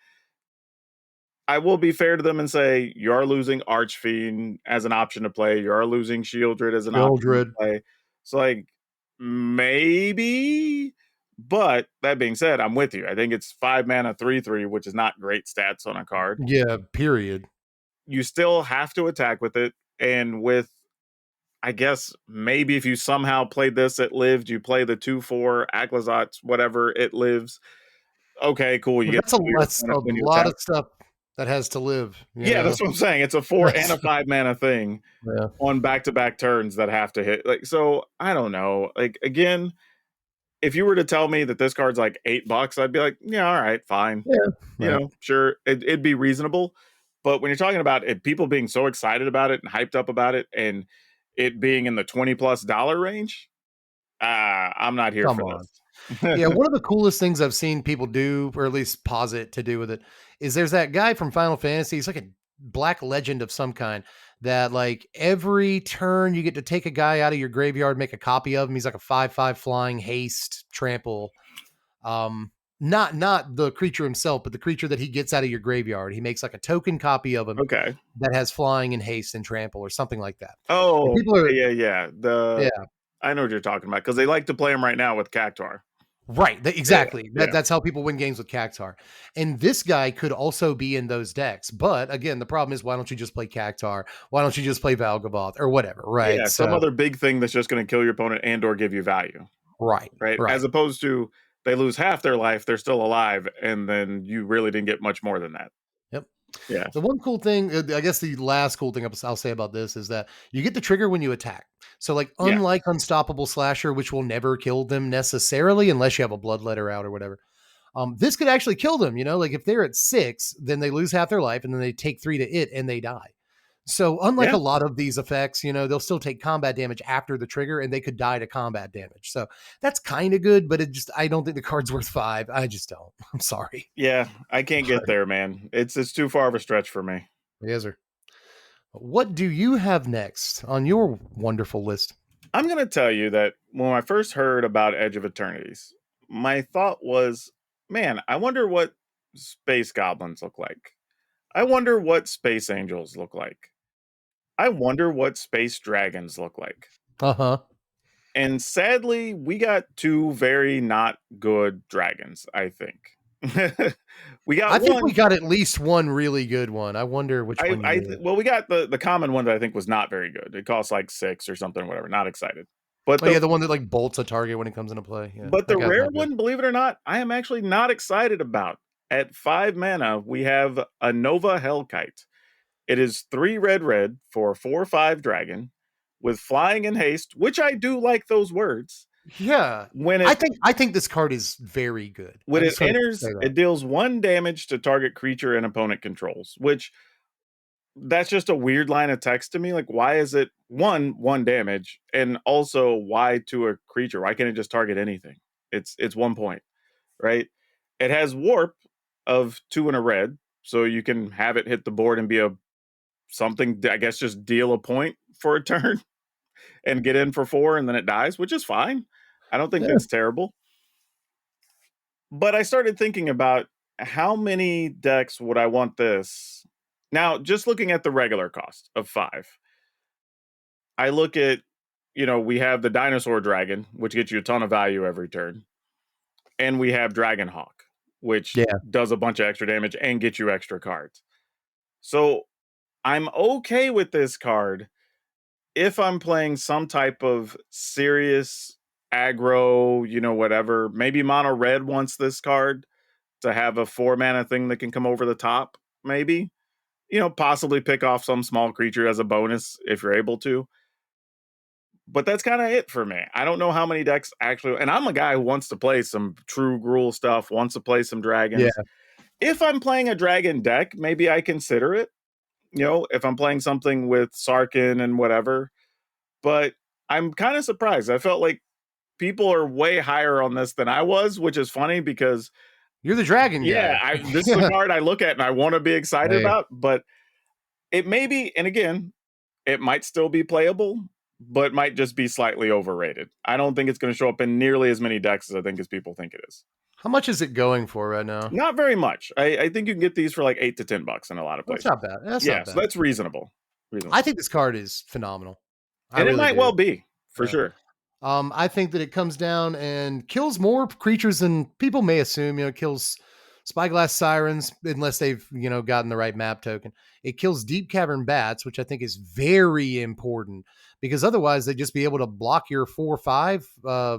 I will be fair to them and say you are losing Archfiend as an option to play. You are losing Shieldred as an option to Childred. play. So, like, maybe. But that being said, I'm with you. I think it's 5 mana, 3/3, which is not great stats on a card. Yeah, period. You still have to attack with it. And with, I guess, maybe if you somehow played this, it lived, you play the 2/4 Aclazotz, whatever, it lives. Okay, cool. You But get that's a, to your that's a opponent when you lot attack. of stuff that has to live, Yeah, that's what I'm saying. It's a 4 and That's, a 5 mana thing yeah. on back-to-back turns that have to hit. Like, so I don't know. Like, again, if you were to tell me that this card's like $8, I'd be like, yeah, all right, fine. Yeah. Right. Sure, it'd be reasonable. But when you're talking about it, people being so excited about it and hyped up about it, and it being in the $20+ range, I'm not here Come for on. this. Yeah, one of the coolest things I've seen people do, or at least posit to do with it, is there's that guy from Final Fantasy. He's like a black legend of some kind that, like, every turn you get to take a guy out of your graveyard, make a copy of him. He's like a 5/5 flying haste trample. Um, not the creature himself, but the creature that he gets out of your graveyard. He makes like a token copy of him Okay. that has flying and haste and trample or something like that. And Oh, people are, yeah. yeah. I know what you're talking about because they like to play them right now with Cactuar. Right. Yeah, Exactly. yeah, That's how people win games with Cactuar. And this guy could also be in those decks. But again, the problem is, why don't you just play Cactuar? Why don't you just play Valgavoth or whatever? Right. yeah. Some So, other big thing that's just going to kill your opponent and or give you value, right. right? Right. As opposed to they lose half their life, they're still alive, and then you really didn't get much more than that. Yep. Yeah, The one cool thing, I guess the last cool thing I'll say about this is that you get the trigger when you attack. So, like, yeah, unlike Unstoppable Slasher, which will never kill them necessarily unless you have a bloodletter out or whatever, this could actually kill them. Like if they're at 6, then they lose half their life and then they take 3 to it and they die. So unlike yeah, a lot of these effects, they'll still take combat damage after the trigger and they could die to combat damage. So that's kind of good, but I don't think the card's worth 5. I just don't. I'm sorry. yeah. I can't get there, man. It's too far of a stretch for me. Yes, sir. What do you have next on your wonderful list? I'm going to tell you that when I first heard about Edge of Eternities, my thought was, man, I wonder what space goblins look like. I wonder what space angels look like. I wonder what space dragons look like. Uh-huh. And sadly, we got 2 very not good dragons, I think. We I got think we one. got at least one really good one. I wonder which one you mean. Well, we got the common one that I think was not very good. It costs like 6 or something, whatever. Not excited. But Oh yeah, the one that like bolts a target when it comes into play. Yeah, that the guy's rare not good. one, believe it or not, I am actually not excited about. At 5 mana, we have a Nova Hellkite. It is 3 red for 4/5 dragon with flying and haste, which I do like those words. Yeah. When I think this card is very good. I it just want to say enters, that. it deals 1 damage to target creature an opponent controls, which that's just a weird line of text to me. Like, why is it one damage, and also why to a creature? Why can't it just target anything? It's 1 point, right? It has warp of 2 and a red, so you can have it hit the board and be a something. I guess just deal a point for a turn and get in for 4, and then it dies, which is fine. I don't think Yeah. that's terrible. But I started thinking about how many decks would I want this? Now, just looking at the regular cost of 5, I look at, we have the Dinosaur Dragon, which gets you a ton of value every turn. And we have Dragonhawk, which Yeah. does a bunch of extra damage and gets you extra cards. So I'm okay with this card if I'm playing some type of serious aggro, whatever. Maybe mono red wants this card to have a 4 mana thing that can come over the top, maybe. Possibly pick off some small creature as a bonus if you're able to. But that's kind of it for me. I don't know how many decks actually, and I'm a guy who wants to play some true Gruul stuff, wants to play some Yeah. dragons. If I'm playing a dragon deck, maybe I consider it, if I'm playing something with Sarkhan and whatever. But I'm kind of surprised. I felt like people are way higher on this than I was, which is funny because You're the dragon yeah, guy. this is a card I look at and I want to be excited Hey. about, but it may be, and again, it might still be playable, but might just be slightly overrated. I don't think it's going to show up in nearly as many decks as I think as people think it is. How much is it going for right now? Not very much. I think you can get these for like $8 to $10 in a lot of That's places. not bad. That's Yeah, not so bad. that's reasonable. I think this card is phenomenal. I And it really might do. well be, for Yeah. sure. I think that it comes down and kills more creatures than people may assume. It kills spyglass sirens unless they've gotten the right map token. It kills deep cavern bats, which I think is very important because otherwise they'd just be able to block your 4/5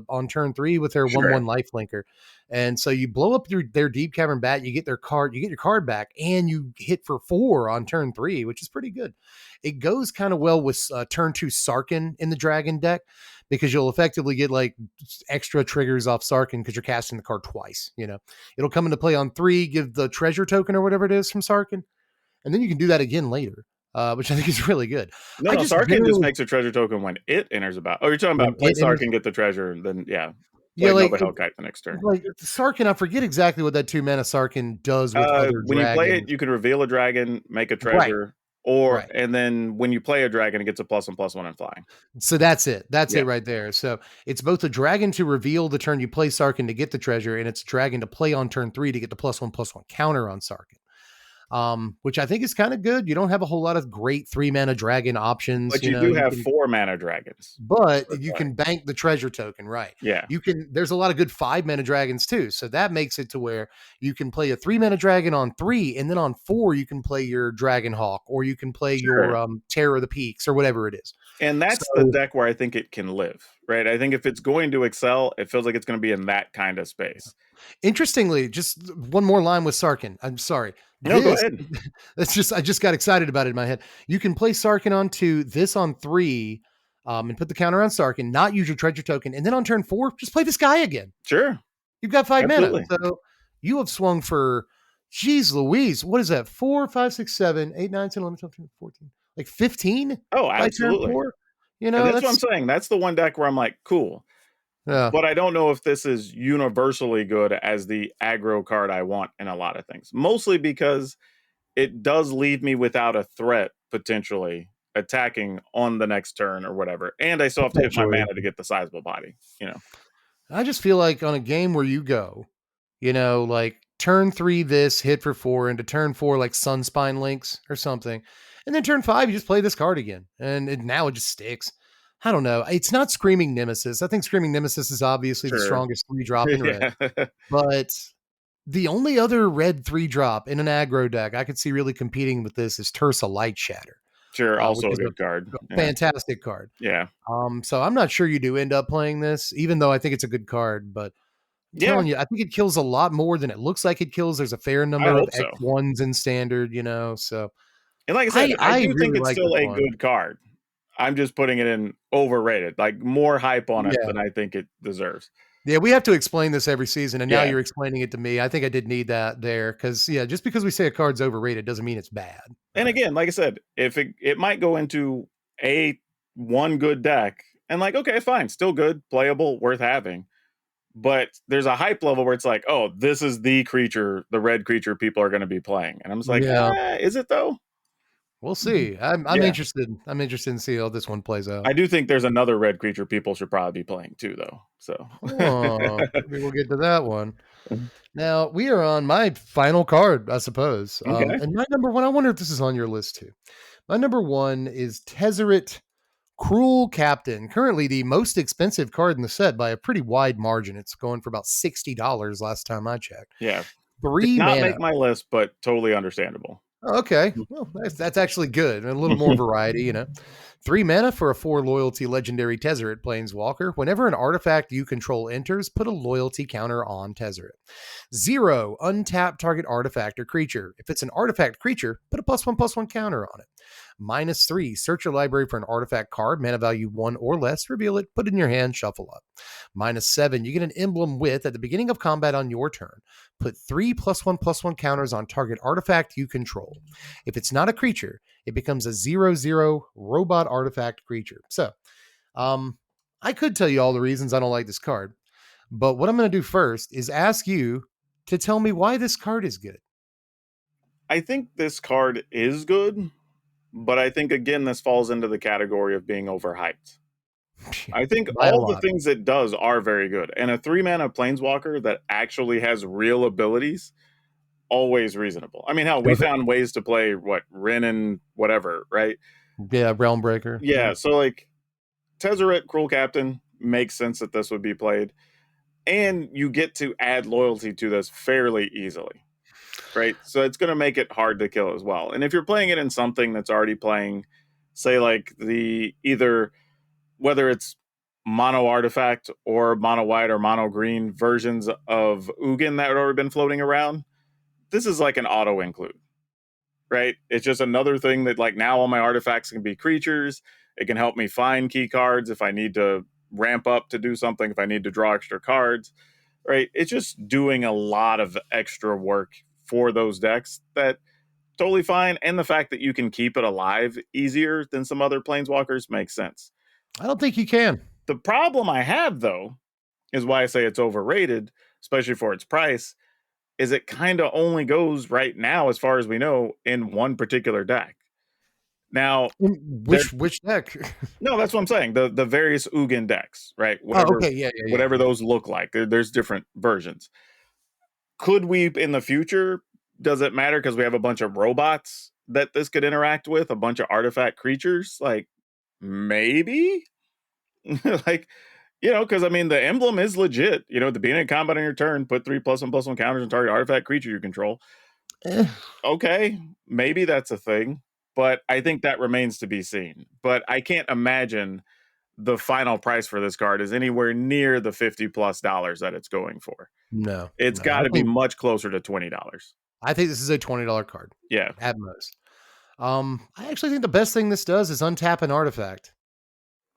on turn 3 with their Sure. 1/1 life linker. And so you blow up their deep cavern bat, you get their card, you get your card back, and you hit for 4 on turn 3, which is pretty good. It goes kind of well with turn 2 Sarkhan in the dragon deck because you'll effectively get like extra triggers off Sarkhan because you're casting the card twice. It'll come into play on 3, give the treasure token or whatever it is from Sarkhan, and then you can do that again later, which I think is really good. No, Sarkhan just makes a treasure token when it enters about. Oh, you're talking about play Sarkhan, get the treasure, and then play Nova Hellkite the next turn. Like Sarkhan, I forget exactly what that 2 mana Sarkhan does with other when dragons. you play it, you can reveal a dragon, make a treasure, right. And then when you play a dragon, it gets a +1/+1 and flying. So that's it. That's it right there. So it's both a dragon to reveal the turn you play Sarkhan to get the treasure, and it's a dragon to play on turn 3 to get the +1/+1 counter on Sarkhan. Which I think is kind of good. You don't have a whole lot of great 3 mana dragon options. But you do have 4 mana dragons. But you can bank the treasure token, right? Yeah. There's a lot of good 5 mana dragons too. So that makes it to where you can play a 3 mana dragon on 3, and then on 4, you can play your Dragonhawk, or you can play your Terror of the Peaks, or whatever it is. And that's the deck where I think it can live, right? I think if it's going to excel, it feels like it's going to be in that kind of space. Interestingly, just one more line with Sarkhan. I'm sorry. No, go ahead. I just got excited about it in my head. You can play Sarkhan on 2, this on 3, and put the counter on Sarkhan, not use your treasure token. And then on turn 4, just play this guy again. Sure. You've got 5 mana. So you have swung for, geez Louise, what is that? 4, 5, 6, 7, 8, 9, 10, 11, 12, 13, 14. Like 15? Oh, absolutely. By turn 4? And that's what I'm saying. That's the one deck where I'm like, cool. Yeah. But I don't know if this is universally good as the aggro card I want in a lot of things. Mostly because it does leave me without a threat, potentially, attacking on the next turn or whatever. And I still have to hit my mana to get the sizable body, I just feel like on a game where you go, like turn 3, this hit for 4, into turn 4, like Sunspine Links or something. And then turn 5, you just play this card again. And now it just sticks. I don't know. It's not Screaming Nemesis. I think Screaming Nemesis is obviously the strongest 3-drop in red. But the only other red 3-drop in an aggro deck I could see really competing with this is Tersa Light Shatter. Sure, also a good card. Fantastic card. Yeah. So I'm not sure you do end up playing this, even though I think it's a good card. But I'm telling you, I think it kills a lot more than it looks like it kills. There's a fair number of X1s in standard, so. And like I said, I do think it's still a good card. I'm just putting it in overrated, like more hype on it Yeah. than I think it deserves. Yeah, we have to explain this every season, and now Yeah. you're explaining it to me. I think I did need that there because, yeah, just because we say a card's overrated doesn't mean it's bad. And Right. again, like I said, if it might go into a one good deck, and like, okay, fine, still good, playable, worth having. But there's a hype level where it's like, oh, this is the creature, the red creature people are going to be playing, and I'm just like, Yeah, is it though? we'll see. I'm Yeah, interested. I'm interested in see how this one plays out. I do think there's another red creature people should probably be playing too, though. So, Oh, maybe we'll get to that one. Now we are on my final card, I suppose. okay, And my number one, I wonder if this is on your list too. My number one is Tesaret Cruel Captain, currently the most expensive card in the set by a pretty wide margin. It's going for about $60 last time I checked. yeah, did 3 not mana. make my list, but totally understandable. Okay. Well, that's actually good. And a little more variety, 3 mana for a 4 loyalty legendary Tesaret Planeswalker. Whenever an artifact you control enters, put a loyalty counter on Tesaret. 0, untap target artifact or creature. If it's an artifact creature, put a +1/+1 counter on it. -3, search your library for an artifact card, mana value 1 or less, reveal it, put it in your hand, shuffle up. -7, you get an emblem with, at the beginning of combat on your turn, put 3 +1/+1 counters on target artifact you control. If it's not a creature, it becomes a 0/0 robot artifact creature. So, I could tell you all the reasons I don't like this card, but what I'm going to do first is ask you to tell me why this card is good. I think this card is good, but I think again this falls into the category of being overhyped. I think By a all the lot. things it does are very good, and a 3 mana planeswalker that actually has real abilities, always reasonable. I mean, hell, we Okay. found ways to play what Rin and whatever, right? Yeah, Realm Breaker. Yeah, so like Tesaret, Cruel Captain makes sense that this would be played, and you get to add loyalty to this fairly easily, right? So it's going to make it hard to kill as well. And if you're playing it in something that's already playing, say like the either whether it's mono artifact or mono white or mono green versions of Ugin that had already been floating around, this is like an auto include, right? It's just another thing that like now all my artifacts can be creatures. It can help me find key cards if I need to ramp up to do something, if I need to draw extra cards, right? It's just doing a lot of extra work for those decks that totally fine. And the fact that you can keep it alive easier than some other planeswalkers makes sense. I don't think you can. The problem I have though is why I say it's overrated, especially for its price, is it kind of only goes right now, as far as we know, in one particular deck. Now, there Which deck? no, that's what I'm saying. The various Ugin decks, right? Oh, Whatever okay. Yeah, yeah, yeah. whatever those look like. There's different versions. Could we in the future? Does it matter because we have a bunch of robots that this could interact with, a bunch of artifact creatures? Like maybe, like because I mean the emblem is legit. At the beginning of combat on your turn, put 3+1/+1 counters on target artifact creature you control. Eh, Okay, maybe that's a thing, but I think that remains to be seen. But I can't imagine the final price for this card is anywhere near the $50+ that it's going for. no, It's no. got to be much closer to $20. I think this is a $20 card Yeah. at most. I actually think the best thing this does is untap an artifact.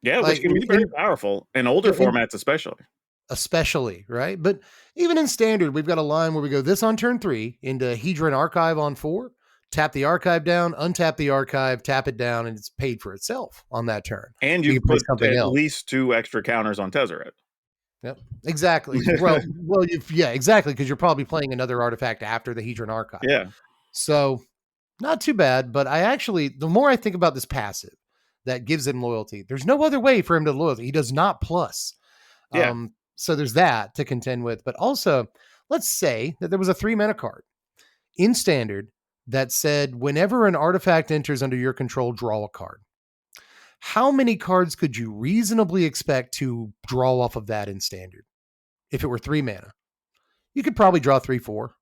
Yeah, which Like can be very powerful in older formats, especially. especially, right? But even in standard, we've got a line where we go this on turn 3 into Hedron Archive on 4, tap the archive down, untap the archive, tap it down, and it's paid for itself on that turn. And You you can play put something at else. least 2 extra counters on Tesaret. Yep, exactly. Well, yeah, exactly, because you're probably playing another artifact after the Hedron Archive. Yeah. So not too bad, but the more I think about this passive that gives him loyalty, there's no other way for him to loyalty. He does not plus. Yeah. So there's that to contend with. But also, let's say that there was a 3 mana card in standard that said, whenever an artifact enters under your control, draw a card. How many cards could you reasonably expect to draw off of that in standard? If it were 3 mana, you could probably draw 3, 4.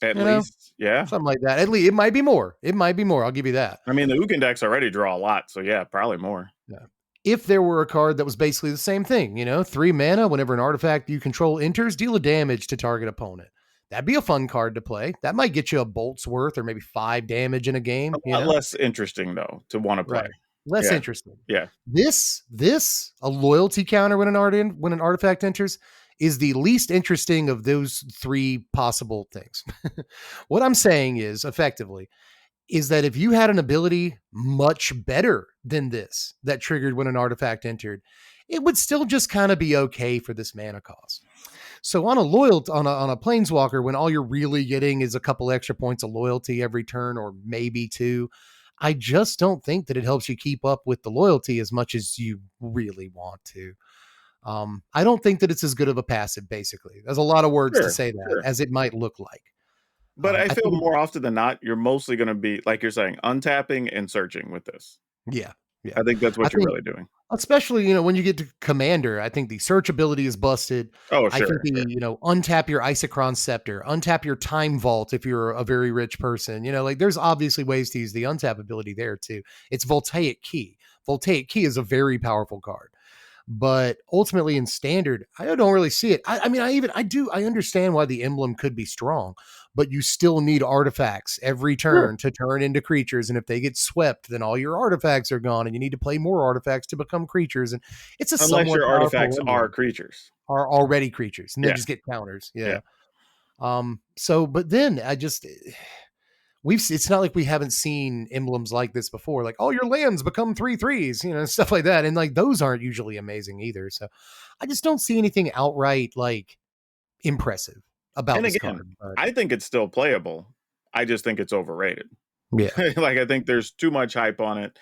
At least. Yeah. Something like that. At least it might be more. It might be more. I'll give you that. I mean, the Ugin decks already draw a lot. So, yeah, probably more. Yeah. If there were a card that was basically the same thing, 3 mana, whenever an artifact you control enters, deal a damage to target opponent. That'd be a fun card to play. That might get you a bolt's worth or maybe 5 damage in a game. A lot less interesting, though, to want to play. Right. less Yeah. interesting. Yeah. This a loyalty counter when an artifact enters is the least interesting of those three possible things. What I'm saying is effectively is that if you had an ability much better than this that triggered when an artifact entered, it would still just kind of be okay for this mana cost. So on a loyalty on a planeswalker, when all you're really getting is a couple extra points of loyalty every turn, or maybe two, I just don't think that it helps you keep up with the loyalty as much as you really want to. I don't think that it's as good of a passive, basically. There's a lot of words to Sure. say that, Sure. as it might look like. But I I feel think, more often than not, you're mostly going to be, like you're saying, untapping and searching with this. yeah, yeah. I think that's I what you're think really doing. especially, when you get to commander, I think the search ability is busted. Oh, I think sure. the, Sure. untap your Isochron Scepter, untap your Time Vault if you're a very rich person. Like there's obviously ways to use the untap ability there too. It's Voltaic Key. Voltaic Key is a very powerful card. But ultimately in standard, I don't really see it. I mean, I understand why the emblem could be strong, but you still need artifacts every Sure. turn to turn into creatures. And if they get swept, then all your artifacts are gone and you need to play more artifacts to become creatures. And it's a Unless somewhat your powerful artifacts are emblem, creatures. are already creatures and then Yeah. just get counters. Yeah. Yeah. So, but then it's not like we haven't seen emblems like this before, like all your lands become 3/3s, stuff like that. And like those aren't usually amazing either. So I just don't see anything outright like impressive about And this again, card. But I think it's still playable. I just think it's overrated. yeah. Like, I think there's too much hype on it.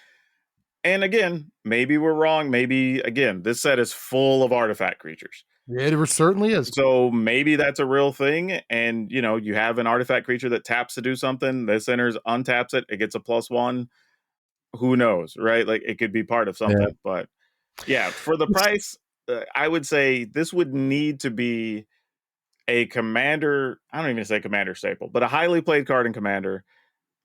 And again, maybe we're wrong. Maybe, again, this set is full of artifact creatures. It certainly is. So maybe that's a real thing. And, you have an artifact creature that taps to do something. This enters, untaps it. It gets a +1. Who knows, right? Like, it could be part of Yeah. something. But yeah, for the price, I would say this would need to be a commander. I don't even say commander staple, but a highly played card in commander,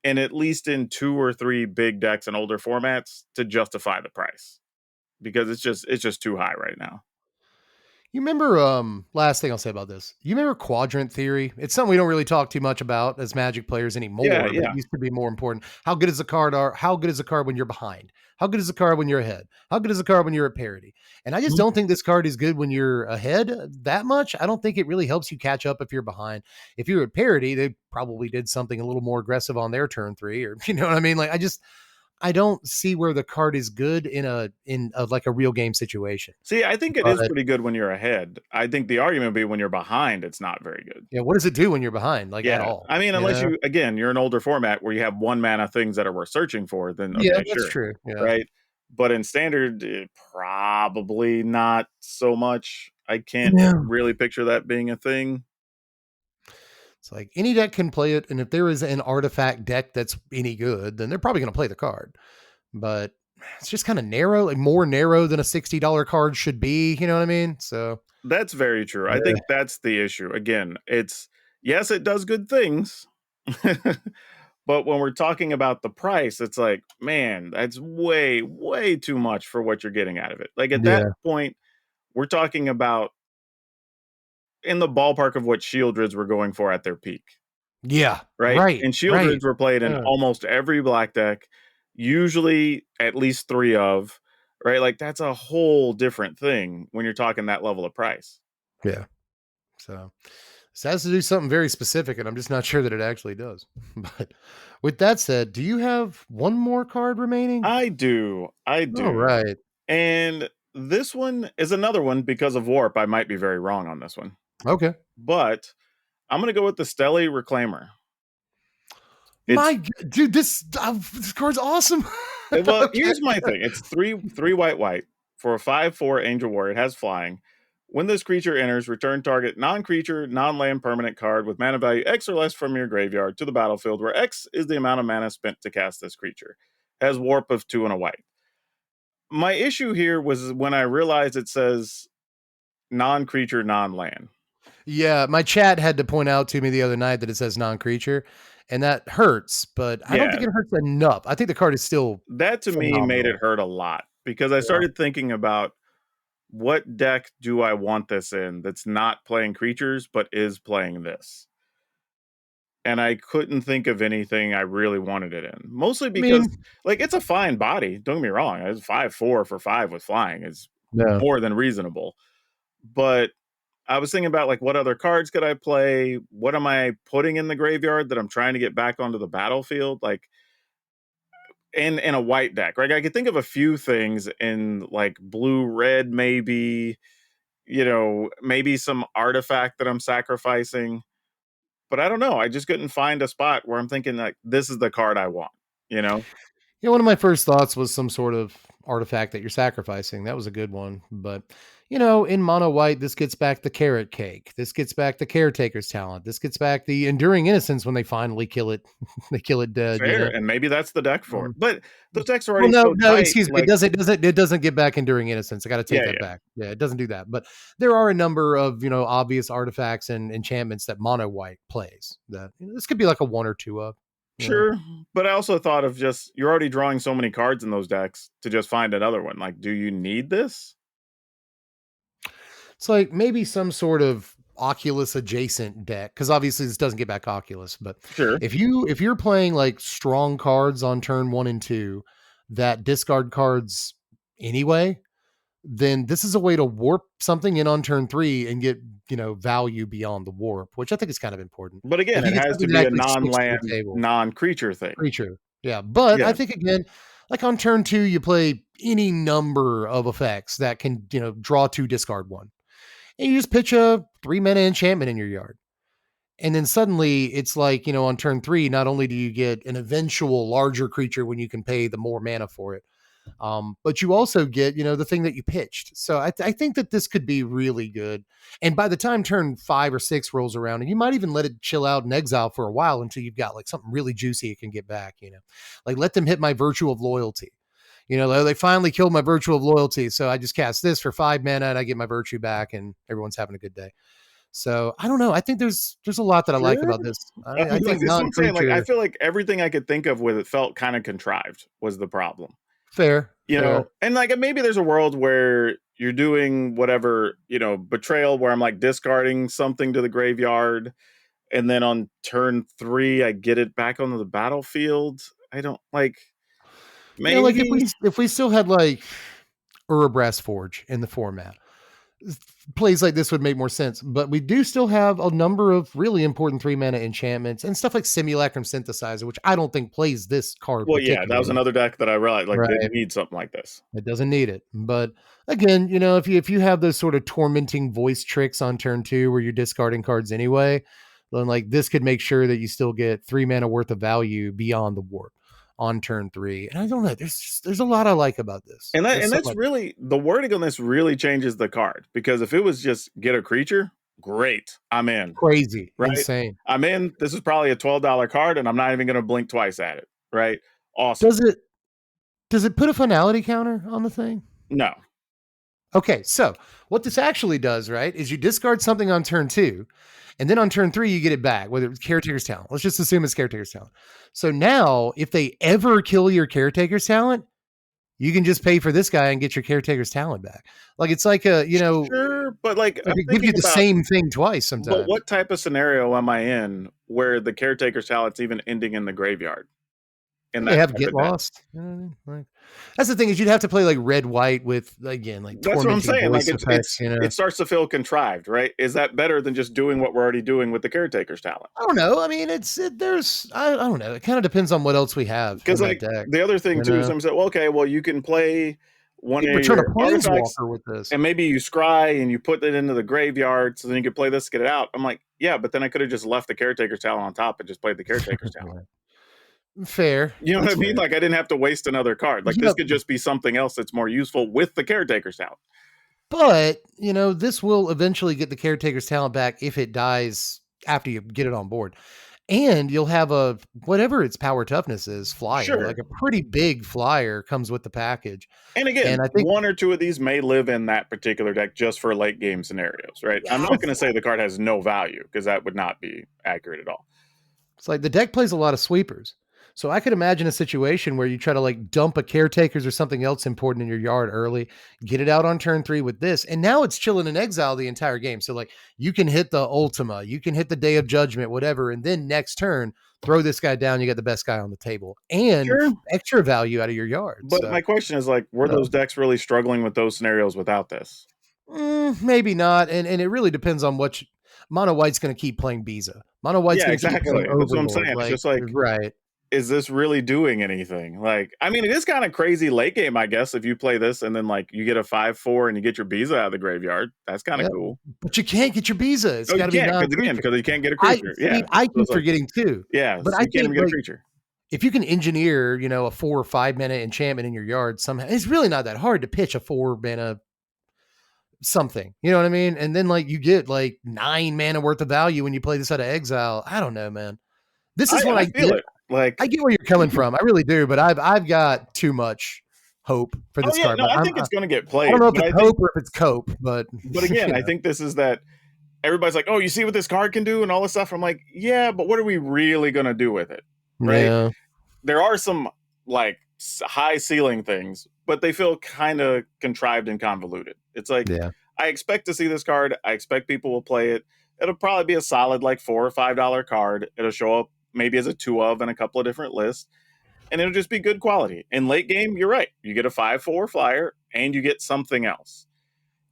and at least in 2 or 3 big decks and older formats to justify the price, because it's just too high right now. You remember, last thing I'll say about this. You remember quadrant theory? It's something we don't really talk too much about as Magic players Yeah, anymore, but it yeah. used to be more important. How good is a card when you're behind? How good is a card when you're ahead? How good is a card when you're at parity? And I just Mhm. don't think this card is good when you're ahead that much. I don't think it really helps you catch up if you're behind. If you're at parity, they probably did something a little more aggressive on their turn 3, or you know what I mean? Like I don't see where the card is good in like a real game situation. See, I think it is But pretty good when you're ahead. I think the argument would be when you're behind, it's not very good. yeah, what does it do when you're behind? Like at Yeah. all? I mean, unless you're an older format where you have 1 mana things that are worth searching for, then Yeah, okay, that's sure. true. Yeah. Right? But in standard, probably not so much. I can't Yeah. really picture that being a thing. It's like any deck can play it, and if there is an artifact deck that's any good, then they're probably going to play the card. But it's just kind of narrow, like more narrow than a $60 card should be. You know what I mean? So That's very true. I yeah, think that's the issue. Again, yes, it does good things. But when we're talking about the price, it's like, man, that's way, way too much for what you're getting out of it. Like, at that yeah, point, we're talking about in the ballpark of what Shieldreds were going for at their peak, yeah. right? Right, And right. Shieldreds were played in Yeah, almost every black deck, usually at least 3 of, right? Like, that's a whole different thing when you're talking that level of price. yeah. So this has to do something very specific, and I'm just not sure that it actually does. But with that said, do you have one more card remaining? I do. I All do. right. And this one is another one because of Warp. I might be very wrong on this one, Okay. but I'm going to go with the Steelli Reclaimer. It's Dude, this card's awesome. well, Okay. here's my thing. It's three white for a 5/4 Angel Warrior. It has flying. When this creature enters, return target non-creature, non-land permanent card with mana value X or less from your graveyard to the battlefield, where X is the amount of mana spent to cast this creature. Has warp of 2 and a white. My issue here was when I realized it says non-creature, non-land. Yeah, my chat had to point out to me the other night that it says non-creature, and that hurts, but I don't Yeah, think it hurts enough. I think the card is still that to me made it phenomenal. hurt a lot because I Yeah. started thinking about what deck do I want this in that's not playing creatures but is playing this. and I couldn't think of anything I really wanted it in. Mostly I because, mean, like, it's a fine body. Don't get me wrong. It's 5'4" for 5 with flying is no. more than reasonable. But I was thinking about, like, what other cards could I play? What am I putting in the graveyard that I'm trying to get back onto the battlefield? Like, in a white deck, right? I could think of a few things in, like, blue, red, maybe, maybe some artifact that I'm sacrificing. But I don't know. I just couldn't find a spot where I'm thinking, like, this is the card I want, you know? Yeah, one of my first thoughts was some sort of artifact that you're sacrificing. That was a good one. But, in mono white, this gets back the carrot cake. This gets back the caretaker's talent. This gets back the enduring innocence when they finally kill it. They kill it dead. Fair, and maybe that's the deck for it. Um, But those decks are well, already no, so no, tight, excuse me. like It doesn't get back enduring innocence. I got to take yeah, that yeah. back. Yeah, it doesn't do that. But there are a number of obvious artifacts and enchantments that mono white plays. That this could be like a one or two of. You know, Sure, but I also thought of just you're already drawing so many cards in those decks to just find another one. Like, do you need this? it's like maybe some sort of Oculus adjacent deck because obviously this doesn't get back Oculus. But Sure. if you're playing like strong cards on turn 1 and 2 that discard cards anyway, then this is a way to warp something in on turn 3 and get value beyond the warp, which I think is kind of important. But again, If you it get has to something that be a actually sticks to the non-land, table, non-creature thing. pretty true. Yeah, but I Yeah. think again, like on turn 2, you play any number of effects that can draw 2, discard 1, and you just pitch a 3 mana enchantment in your yard. And then suddenly it's like, on turn 3, not only do you get an eventual larger creature when you can pay the more mana for it, but you also get, the thing that you pitched. So I think that this could be really good. And by the time turn 5 or 6 rolls around, and you might even let it chill out in exile for a while until you've got like something really juicy it can get back, like let them hit my virtue of loyalty. They finally killed my virtue of loyalty. So I just cast this for 5 mana and I get my virtue back and everyone's having a good day. So I don't know. I think there's a lot that I like Sure. about this. I Like, think this is what I'm saying. Like, I non-creature feel like everything I could think of with it felt kind of contrived was the problem. fair, fair. And like maybe there's a world where you're doing whatever, betrayal where I'm like discarding something to the graveyard and then on turn 3 I get it back onto the battlefield. I don't like Like if we maybe. if we still had like Brass Forge in the format, plays like this would make more sense. But we do still have a number of really important 3 mana enchantments and stuff like Simulacrum Synthesizer, which I don't think plays this card Well, yeah, that was particularly. another deck that I realized like Right. didn't need something like this. It doesn't need it. But again, if you have those sort of tormenting voice tricks on turn 2 where you're discarding cards anyway, then like this could make sure that you still get 3 mana worth of value beyond the warp on turn 3. And I don't know, there's a lot I like about this. There's so That's much. really the wording on this really changes the card because if it was just get a creature, great, I'm in. Crazy, Right? insane. I'm in. This is probably a $12 card, and I'm not even going to blink twice at it. Right? Awesome. Does it does it put a finality counter on the thing? No. Okay, so what this actually does, right, is you discard something on turn 2, and then on turn 3 you get it back, whether it's caretaker's talent. Let's just assume it's caretaker's talent. So now, if they ever kill your caretaker's talent, you can just pay for this guy and get your caretaker's talent back. Like it's like Sure, but like like I'm it gives thinking you the about, same thing twice but sometimes. what type of scenario am I in where the caretaker's talent's even ending in the graveyard in They that have type get of deck? lost. You know what I mean? Like that's the thing is you'd have to play like red white with again like That's what I'm tormenting saying. Like voice effects. it starts to feel contrived, right? Is that better than just doing what we're already doing with the caretaker's talent? I don't know. I mean, there's I don't know. It kind of depends on what else we have Because in that like deck. the other thing You too is know, I'm saying, well, okay, well you can play one you of could return a your artifacts planeswalker with this. and maybe you scry and you put it into the graveyard so then you could play this, get it out. I'm like, yeah, but then I could have just left the caretaker's talent on top and just played the caretaker's talent. Fair. You know what I That's mean? fair. Like I didn't have to waste another card. Like this could just be something else that's more useful with the caretaker's talent. But this will eventually get the caretaker's talent back if it dies after you get it on board. And you'll have a whatever its power toughness is, flyer, Sure. like a pretty big flyer comes with the package. And again, And I think one or two of these may live in that particular deck just for late game scenarios, right? I'm yeah, not going to say the card has no value because that would not be accurate at all. it's like the deck plays a lot of sweepers. So I could imagine a situation where you try to like dump a caretakers or something else important in your yard early, get it out on turn 3 with this, and now it's chilling in exile the entire game. So like you can hit the Ultima, you can hit the Day of Judgment, whatever, and then next turn throw this guy down. You get the best guy on the table and Sure. extra value out of your yard. But So my question is like, were those decks really struggling with those scenarios without this? maybe not, and it really depends on what Mono White's going to keep playing Biza. Mono White's Yeah, going to keep exactly. playing That's what I'm Overlord. saying. It's Like just like, right. is this really doing anything? Like, I mean, it is kind of crazy late game, I guess, if you play this and then like you get a 5/4 and you get your Biza out of the graveyard. That's kind of Yep. cool. But you can't get your Biza. It's Oh, got you to be can't non-creature. because you can't get a I creature. see. Yeah, I so keep it's like, forgetting too. yeah, But so I you can't think even get a like creature. if you can engineer, a 4 or 5 mana enchantment in your yard somehow, it's really not that hard to pitch a 4 mana something. You know what I mean? And then like you get like 9 mana worth of value when you play this out of exile. I don't know, man. This is what I I feel get. it. Like, I get where you're coming from. I really do, but I've got too much hope for oh this yeah, card. no, But I think it's going to get I played. don't know if But it's I think, hope or if it's cope, but again, I think this is that everybody's like, oh, you see what this card can do and all this stuff. I'm like, yeah, but what are we really going to do with it? Right? yeah. There are some like high ceiling things, but they feel kind of contrived and convoluted. It's like, Yeah. I expect to see this card. I expect people will play it. It'll probably be a solid like $4 or $5 card. It'll show up maybe as a 2 of in a couple of different lists, and it'll just be good quality. In late game, you're right. You get a 5/4 flyer and you get something else.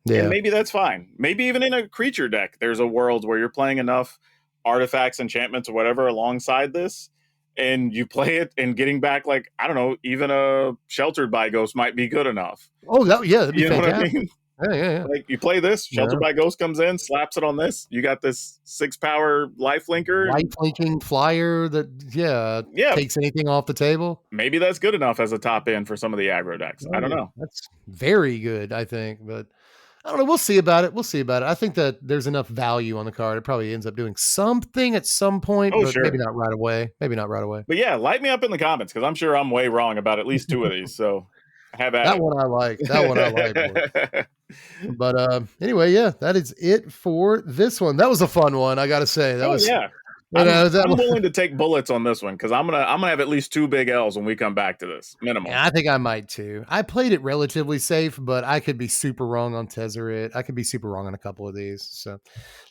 And Yeah. maybe that's fine. Maybe even in a creature deck, there's a world where you're playing enough artifacts, enchantments, or whatever alongside this, and you play it and getting back, like, I don't know, even a Sheltered by Ghost might be good enough. Oh, that'd be You know what I fantastic. mean? Yeah. Like, you play this, Sheltered Yeah. by Ghost comes in, slaps it on this. You got this 6-power life linker. Life linking flyer that Yeah, takes anything off the table. maybe that's good enough as a top end for some of the aggro decks. I don't know. That's very good, I think, but I don't know. We'll see about it. I think that there's enough value on the card. It probably ends up doing something at some point, Oh, but maybe sure. not right away. But yeah, light me up in the comments because I'm sure I'm way wrong about at least 2 of these. So have at That it. one I like. But anyway, yeah, that is it for this one. That was a fun one, I gotta say. That was yeah. I'm willing to take bullets on this one because I'm gonna have at least 2 big L's when we come back to this minimum. Yeah, I think I might too. I played it relatively safe, but I could be super wrong on Tesaret. I could be super wrong on a couple of these. So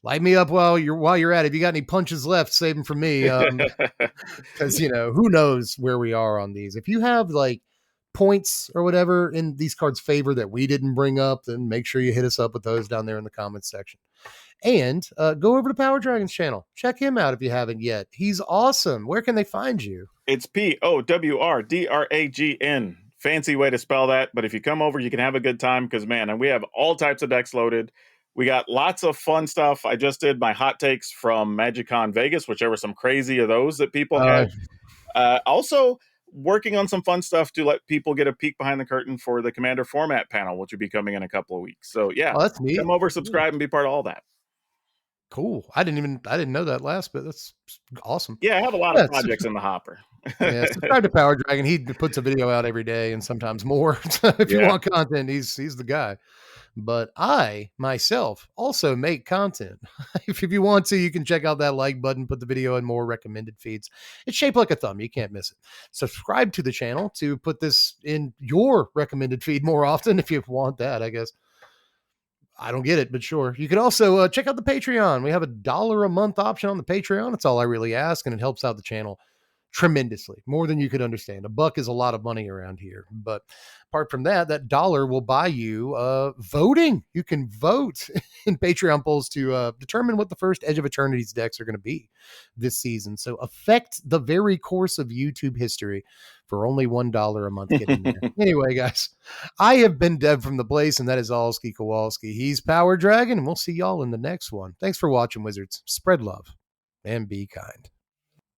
light me up while you're at it. If you got any punches left, save them for me. Because who knows where we are on these. If you have like points or whatever in these cards' favor that we didn't bring up, then make sure you hit us up with those down there in the comments section. And go over to Powrdragn's channel. Check him out if you haven't yet. He's awesome. Where can they find you? It's Powrdragn. Fancy way to spell that. But if you come over, you can have a good time because, man, and we have all types of decks loaded. We got lots of fun stuff. I just did my hot takes from MagicCon Vegas, which there were some crazy of those that people had. Also, working on some fun stuff to let people get a peek behind the curtain for the Commander format panel, which will be coming in a couple of weeks. So, yeah, that's neat. Come over, subscribe, and be part of all that. Cool. I didn't know that last bit. That's awesome. Yeah, I have a lot of projects in the hopper. Yeah, subscribe to Powrdragn. He puts a video out every day and sometimes more. So if you want content, he's the guy. But I myself also make content. If you want to, you can check out that like button, put the video in more recommended feeds. It's shaped like a thumb. You can't miss it. Subscribe to the channel to put this in your recommended feed more often if you want that, I guess. I don't get it, but sure. You can also check out the Patreon. We have $1 a month option on the Patreon. That's all I really ask, and it helps out the channel tremendously, more than you could understand. $1 is a lot of money around here. But apart from that, that dollar will buy you voting. You can vote in Patreon polls to determine what the first Edge of Eternities decks are going to be this season. So affect the very course of YouTube history for only $1 a month. Get in there. Anyway, guys, I have been Deb from the Blaze, and that is Allski Kowalski. He's Powrdragn, and we'll see y'all in the next one. Thanks for watching, Wizards. Spread love and be kind.